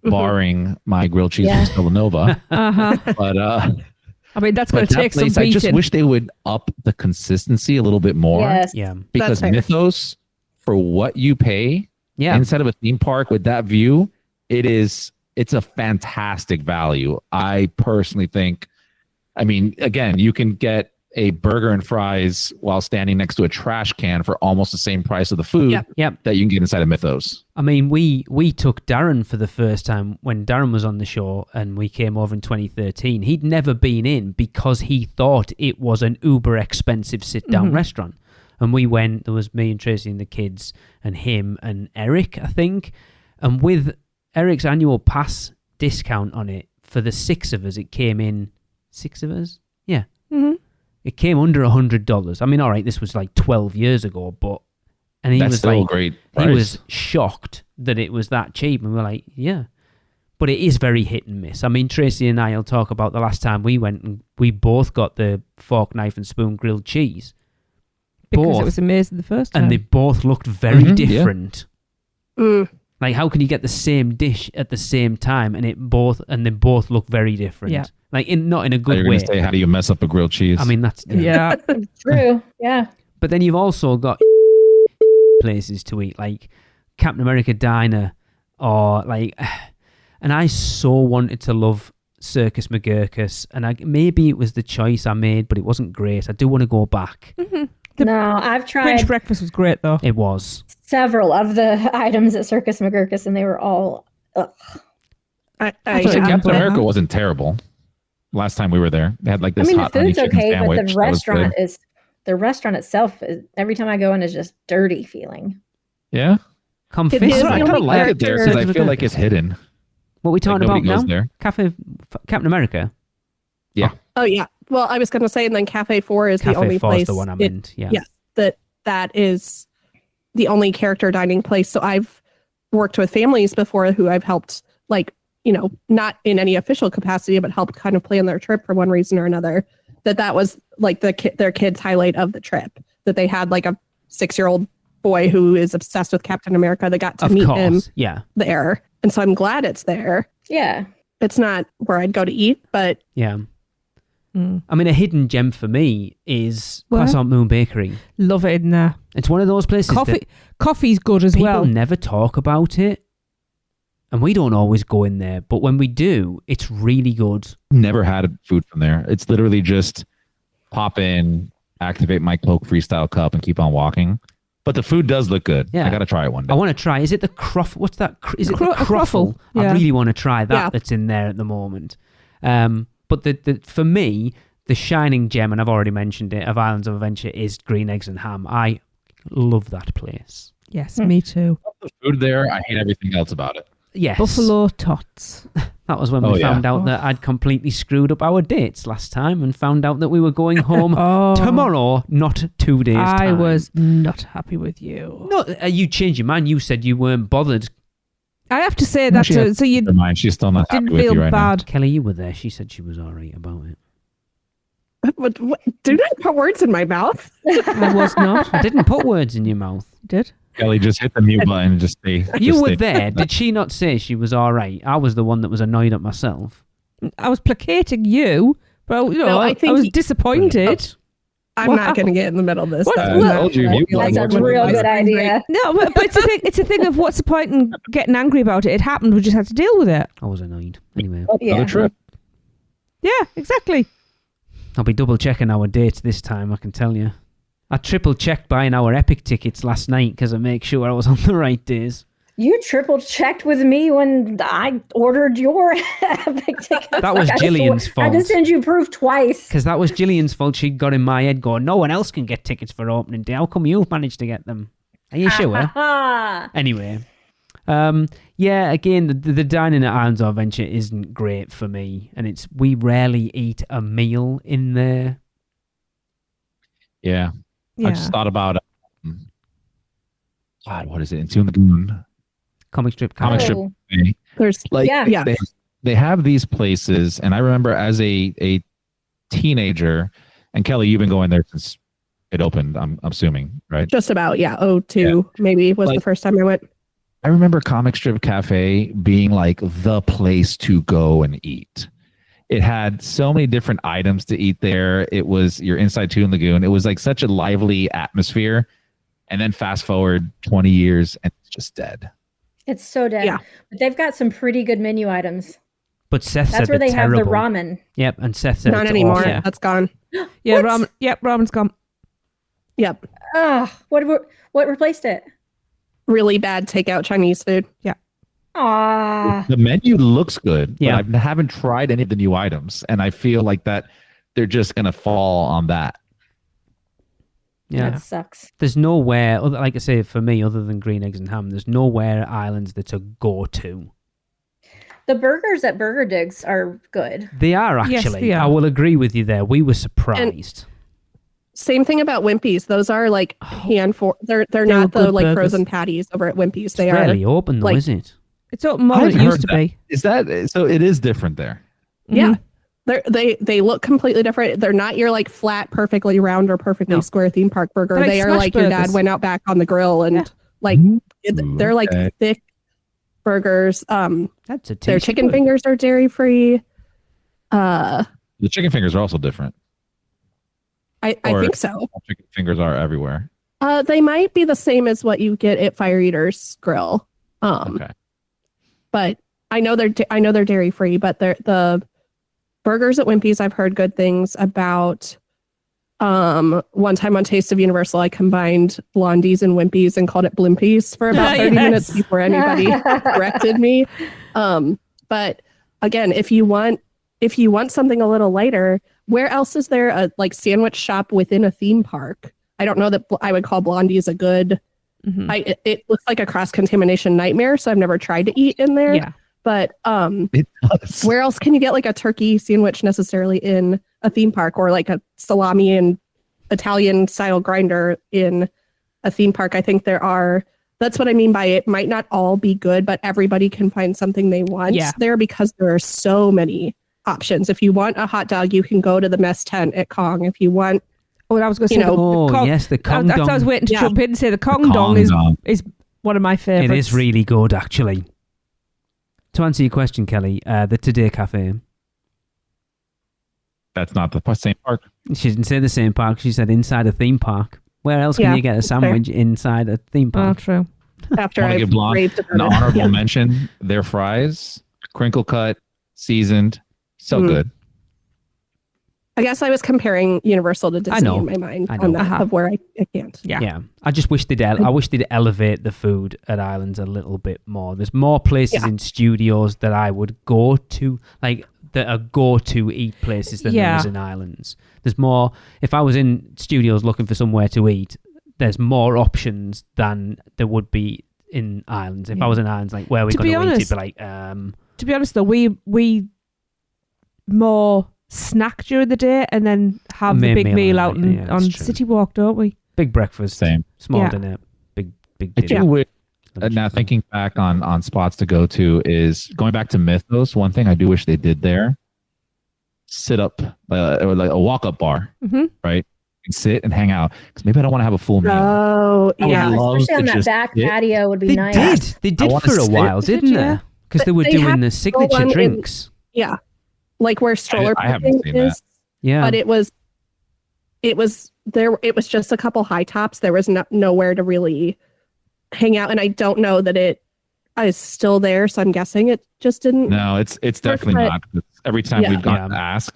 Barring my grilled cheese from Villanova. But I mean, that's going to take some beating. I just wish they would up the consistency a little bit more. Yes. Yeah. Because Mythos, for what you pay inside of a theme park with that view, it's a fantastic value. I personally think, I mean, again, you can get a burger and fries while standing next to a trash can for almost the same price of the food that you can get inside of Mythos. I mean, we took Darren for the first time when Darren was on the show, and we came over in 2013. He'd never been in because he thought it was an uber expensive sit-down restaurant. And we went, there was me and Tracy and the kids and him and Eric, I think. And with Eric's annual pass discount on it, for the 6 of us, it came in... 6 of us? Yeah. It came under $100. I mean, all right, this was like 12 years ago, but... And he That's was still like, a great price. He was shocked that it was that cheap. And we're like, yeah. But it is very hit and miss. I mean, Tracy and I will talk about the last time we went, and we both got the fork, knife and spoon grilled cheese. Because it was amazing the first time. And they both looked very different. Like, how can you get the same dish at the same time and they both look very different? Yeah. Like, not in a good You're way. going to say, how do you mess up a grilled cheese? I mean, that's... Yeah. True, yeah. But then you've also got places to eat, like Captain America Diner, or like... And I so wanted to love Circus McGurkus, and maybe it was the choice I made, but it wasn't great. I do want to go back. No, I've tried... French breakfast was great, though. It was. Several of the items at Circus McGurkus, and they were all... Captain America wasn't terrible. Last time we were there, they had like this hot honey chicken sandwich. I mean, the food's okay, but the restaurant itself is, every time I go in, is just dirty feeling. Yeah, I kind of like it there because I feel like it's hidden. What are we talking about now? There. Captain America. Yeah. Oh yeah. Well, I was going to say, and then Cafe 4 is the only place. The one I meant. Yeah. That is the only character dining place. So I've worked with families before who I've helped, like, you know, not in any official capacity, but helped kind of plan their trip for one reason or another. That was like their kid's highlight of the trip. That they had like a 6-year-old boy who is obsessed with Captain America that got to meet him there. And so I'm glad it's there. Yeah. It's not where I'd go to eat, but... Yeah. I mean, a hidden gem for me is Croissant Moon Bakery. Love it in there. It's one of those places Coffee's good as well. People never talk about it. And we don't always go in there. But when we do, it's really good. Never had food from there. It's literally just pop in, activate my Coke Freestyle cup, and keep on walking. But the food does look good. Yeah. I got to try it one day. I want to try. Is it the Croffle? What's that? Is it the Croffle? Yeah. I really want to try that that's in there at the moment. But for me, the shining gem, and I've already mentioned it, of Islands of Adventure is Green Eggs and Ham. I love that place. Yes, me too. I love the food there. I hate everything else about it. Yes. Buffalo tots. That was when we found out that I'd completely screwed up our dates last time and found out that we were going home tomorrow, not 2 days' time. I was not happy with you. No, you changed your mind. You said you weren't bothered. I have to say that too. So you mind. She's still not happy didn't with feel you right bad. now. Kelly, you were there. She said she was all right about it. What, do not put words in my mouth. I was not. I didn't put words in your mouth. Did? Kelly, just hit the mute button and just stay. You were there. Did she not say she was all right? I was the one that was annoyed at myself. I was placating you, but I was disappointed. I'm not going to get in the middle of this. That's a real good idea. No, but it's a thing of what's the point in getting angry about it? It happened. We just had to deal with it. I was annoyed. Anyway. Another trip. Yeah, exactly. I'll be double checking our dates this time, I can tell you. I triple checked buying our Epic tickets last night because I make sure I was on the right days. You triple checked with me when I ordered your Epic ticket. That was Gillian's fault. I had to send you proof twice. Because that was Gillian's fault. She got in my head going, no one else can get tickets for opening day. How come you've managed to get them? Are you sure? Anyway. Yeah, again, the dining at Islands of Adventure isn't great for me. And we rarely eat a meal in there. Yeah. I just thought about, God, what is it? Into the Lagoon. Comic strip. There's they have these places, and I remember as a teenager, and Kelly, you've been going there since it opened, I'm assuming, right? Just about, yeah. 02 maybe was the first time I went. I remember Comic Strip Cafe being like the place to go and eat. It had so many different items to eat there. It was your inside Toon Lagoon. It was like such a lively atmosphere. And then fast forward 20 years and it's just dead. It's so dead. Yeah. But they've got some pretty good menu items. But Seth said that's where they terrible. have the ramen. Yep, and Seth said not it's anymore. Awful. That's gone. Yeah, ramen. Yep, ramen's gone. Yep. What replaced it? Really bad takeout Chinese food. Yeah. Ah. The menu looks good, yeah. But I haven't tried any of the new items, and I feel like that they're just gonna fall on that. Yeah, that sucks. There's nowhere, like I say, for me, other than green eggs and ham, there's nowhere at Islands that's a go-to. The burgers at Burger Digs are good. They are actually. Yes, they are. I will agree with you there. We were surprised. Same thing about Wimpy's. Those are like they're not the like burgers. Frozen patties over at Wimpy's. They it's are rarely open though, like, is it? It's open more than it used to be. Is that so? It is different there. Yeah. They look completely different. They're not your like flat, perfectly round or perfectly square theme park burger. They are like burgers. Your dad went out back on the grill and like they're like thick burgers. That's a their chicken fingers are dairy free. The chicken fingers are also different. I think so. Chicken fingers are everywhere. They might be the same as what you get at Fire Eater's Grill. Okay. But I know they're dairy free, but the burgers at Wimpy's, I've heard good things about. One time on Taste of Universal, I combined Blondies and Wimpy's and called it Blimpies for about 30 minutes before anybody corrected me. But again, if you want something a little lighter, where else is there a like sandwich shop within a theme park? I don't know that I would call Blondie's a good. Mm-hmm. It looks like a cross-contamination nightmare, so I've never tried to eat in there. Yeah. But it does. Where else can you get like a turkey sandwich necessarily in a theme park, or like a salami and Italian style grinder in a theme park? I think there are. That's what I mean by it might not all be good, but everybody can find something they want there because there are so many options. If you want a hot dog, you can go to the mess tent at Kong. If you want, I was going to say, the Kong, yes, the Kong Dong. I was waiting to jump in and say the Kong Dong is one of my favorites. It is really good, actually. To answer your question, Kelly, the Today Cafe. That's not the same park. She didn't say the same park. She said inside a theme park. Where else can you get a sandwich inside a theme park? Oh, true. After I give an honorable mention, their fries, crinkle cut, seasoned, so good. I guess I was comparing Universal to Disney in my mind on that of where I can't. Yeah. I just wish I wish they'd elevate the food at Islands a little bit more. There's more places in studios that I would go to, like that are go-to eat places than there is in Islands. There's more. If I was in studios looking for somewhere to eat, there's more options than there would be in Islands. If I was in Islands, like where are we going to eat? It'd be like. To be honest, though, we more snack during the day and then have the big meal out on City Walk, don't we? Big breakfast, same. Small dinner, big dinner. I do wish, now thinking back on spots to go to is going back to Mythos. One thing I do wish they did there, sit up or like a walk-up bar, right? And sit and hang out because maybe I don't want to have a full meal. Oh, yeah. Especially on that back patio would be nice. They did for a while, didn't they? Because they were doing the signature drinks. Like where stroller parking is. Yeah. But it was just a couple high tops. There was nowhere to really hang out. And I don't know that it is still there. So I'm guessing it just didn't. No, it's definitely not. every time Yeah. we've gone to ask.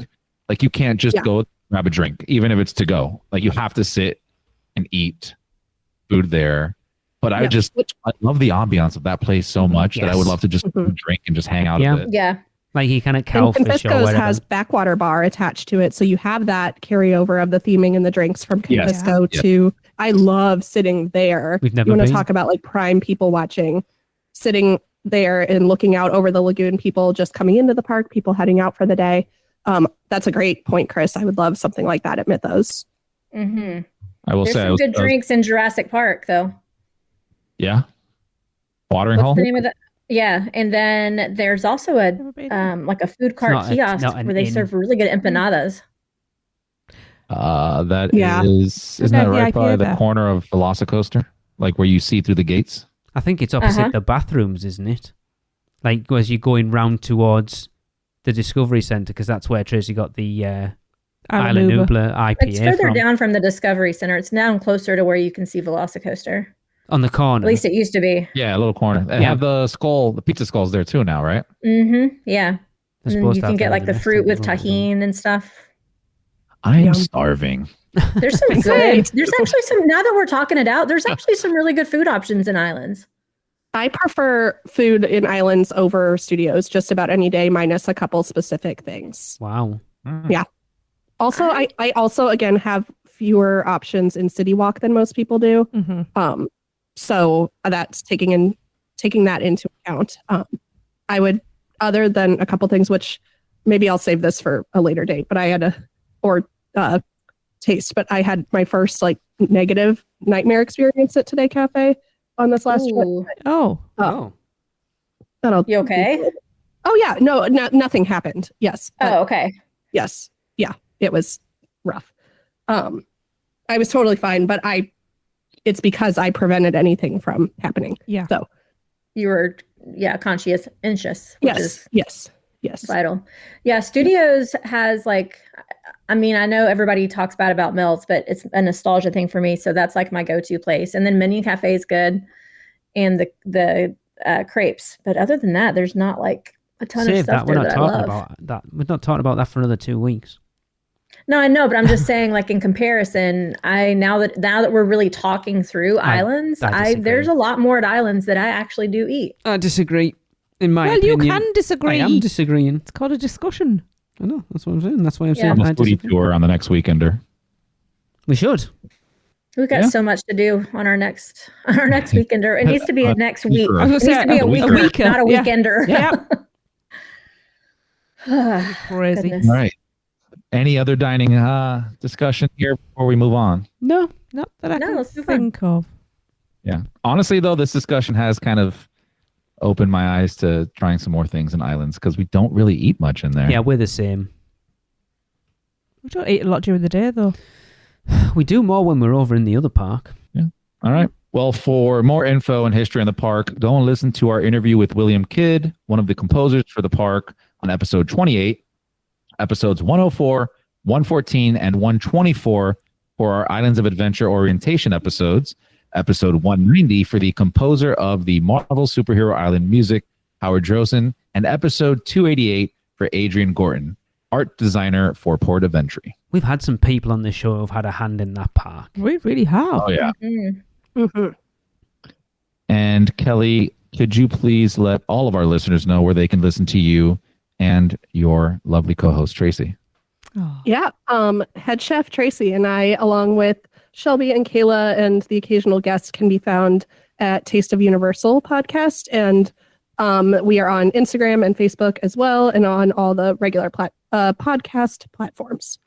Like, you can't just go grab a drink, even if it's to go. Like, you have to sit and eat food there. But I love the ambiance of that place so much that I would love to just drink and just hang out a bit. Yeah. Like you kind of And cowfish or Confisco's whatever. has backwater bar attached to it, so you have that carryover of the theming and the drinks from Confisco to. I love sitting there. We've never You want been. to talk about like prime people watching, sitting there and looking out over the lagoon. People just coming into the park, people heading out for the day. That's a great point, Chris. I would love something like that at Mythos. Mm-hmm. I will There's say, some good drinks in Jurassic Park, though. Yeah, watering What's hole. the name of that? Yeah, and then there's also a like a food cart kiosk where they serve really good empanadas. That isn't that right by the corner of Velocicoaster, like where you see through the gates? I think it's opposite the bathrooms, isn't it? Like as you're going round towards the Discovery Centre, because that's where Tracy got the Island Nubla IPA It's further from. down from the Discovery Center. It's down closer to where you can see Velocicoaster. On the corner. At least it used to be. Yeah, a little corner. They have the pizza skulls there too now, right? Mm-hmm. Yeah. And then you can get like the fruit with tahine and stuff. I am starving. There's some good. There's actually some. Now that we're talking it out, there's actually some really good food options in Islands. I prefer food in Islands over studios just about any day, minus a couple specific things. Wow. Yeah. Also, I also again have fewer options in City Walk than most people do. Mm-hmm. So that's taking that into account. I would, other than a couple things, which maybe I'll save this for a later date, but I had taste, but I had my first like negative nightmare experience at Today Cafe on this last trip. Oh. You okay? Oh yeah, no, nothing happened. Yes. Oh, okay. Yes. Yeah, it was rough. I was totally fine, but it's because I prevented anything from happening. Yeah. So you were, conscientious. Yes. Vital. Yeah. Studios has like, I mean, I know everybody talks bad about Mel's, but it's a nostalgia thing for me. So that's like my go-to place. And then Minion Cafe is good, and the crepes. But other than that, there's not like a ton of stuff there that I love. We're not talking about that for another 2 weeks. No, I know, but I'm just saying, like in comparison, now that we're really talking through Islands, there's a lot more at Islands that I actually do eat. I disagree. In my opinion, you can disagree. I am disagreeing. It's called a discussion. I know. That's what I'm saying. That's why I'm saying. A foodie tour on the next weekender. We should. We've got so much to do on our next weekender. It needs to be a next week. I was It needs to be a weeker, not a yeah. weekender. Yeah. Crazy. Goodness. All right. Any other dining discussion here before we move on? No, not that I can think of. Yeah. Honestly, though, this discussion has kind of opened my eyes to trying some more things in Islands because we don't really eat much in there. Yeah, we're the same. We don't eat a lot during the day, though. We do more when we're over in the other park. Yeah. All right. Well, for more info and history on the park, go and listen to our interview with William Kidd, one of the composers for the park, on episode 28, episodes 104, 114, and 124 for our Islands of Adventure orientation episodes, episode 190 for the composer of the Marvel Superhero Island music, Howard Drosen, and episode 288 for Adrian Gorton, art designer for Port of Entry. We've had some people on the show who've had a hand in that park. We really have. Oh, yeah. Mm-hmm. And Kelly, could you please let all of our listeners know where they can listen to you and your lovely co-host, Tracy? Oh. Yeah. Head chef Tracy and I, along with Shelby and Kayla and the occasional guest, can be found at Taste of Universal podcast. And we are on Instagram and Facebook as well, and on all the regular podcast platforms.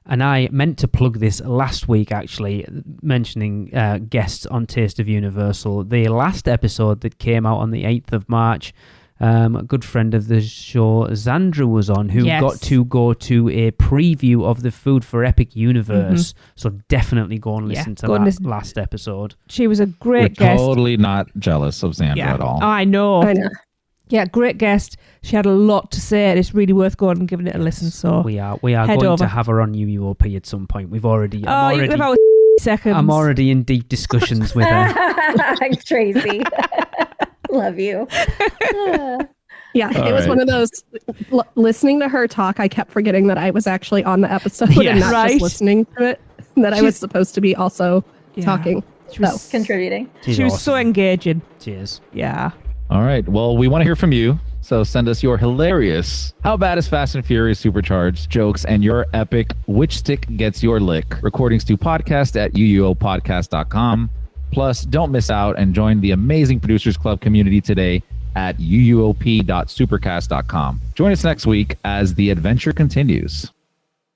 And I meant to plug this last week, actually, mentioning guests on Taste of Universal. The last episode that came out on the 8th of March, a good friend of the show, Zandra, was on, who got to go to a preview of the Food for Epic Universe. Mm-hmm. So definitely go and listen to that last episode. She was a great guest. Totally not jealous of Zandra at all. Oh, I know. Yeah, great guest. She had a lot to say, and it's really worth going and giving it a listen. So we are going to have her on UUOP at some point. About seconds. I'm already in deep discussions with her. Tracy. Love you. Yeah, All it was right. one of those, listening to her talk, I kept forgetting that I was actually on the episode Yeah. and not Right. just listening to it, that I was supposed to be also Yeah. talking. She was, So. Contributing. she was so engaging. Cheers. Yeah. All right. Well, we want to hear from you. So send us your hilarious, how bad is Fast and Furious Supercharged jokes and your epic which stick gets your lick recordings to podcast@uuopodcast.com. Plus, don't miss out and join the amazing Producers Club community today at uuop.supercast.com. Join us next week as the adventure continues.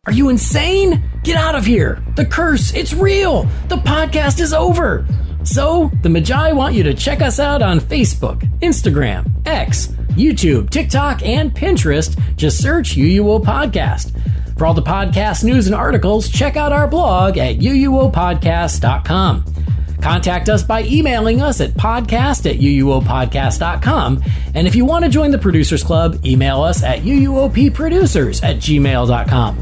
Are you insane? Get out of here. The curse, it's real. The podcast is over. So, the Magi want you to check us out on Facebook, Instagram, X, YouTube, TikTok, and Pinterest. Just search UUO Podcast. For all the podcast news and articles, check out our blog at uuopodcast.com. Contact us by emailing us at podcast@uuopodcast.com. And if you want to join the Producers Club, email us at uuopproducers@gmail.com.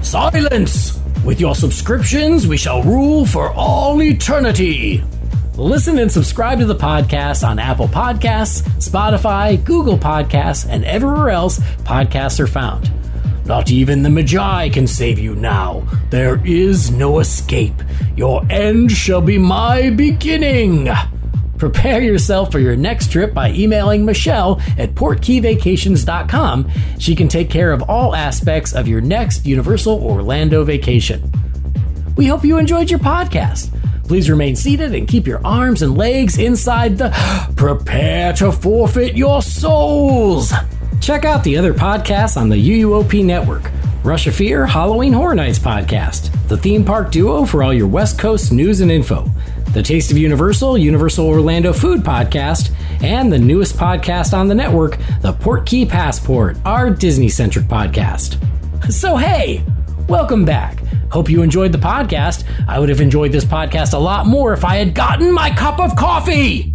Silence! With your subscriptions, we shall rule for all eternity. Listen and subscribe to the podcast on Apple Podcasts, Spotify, Google Podcasts, and everywhere else podcasts are found. Not even the Magi can save you now. There is no escape. Your end shall be my beginning. Prepare yourself for your next trip by emailing Michelle at portkeyvacations.com. She can take care of all aspects of your next Universal Orlando vacation. We hope you enjoyed your podcast. Please remain seated and keep your arms and legs inside the prepare to forfeit your souls. Check out the other podcasts on the UUOP network. Rush of Fear, Halloween Horror Nights podcast, the theme park duo for all your West Coast news and info, the Taste of Universal, Universal Orlando Food podcast, and the newest podcast on the network, the Portkey Passport, our Disney-centric podcast. So hey, welcome back. Hope you enjoyed the podcast. I would have enjoyed this podcast a lot more if I had gotten my cup of coffee.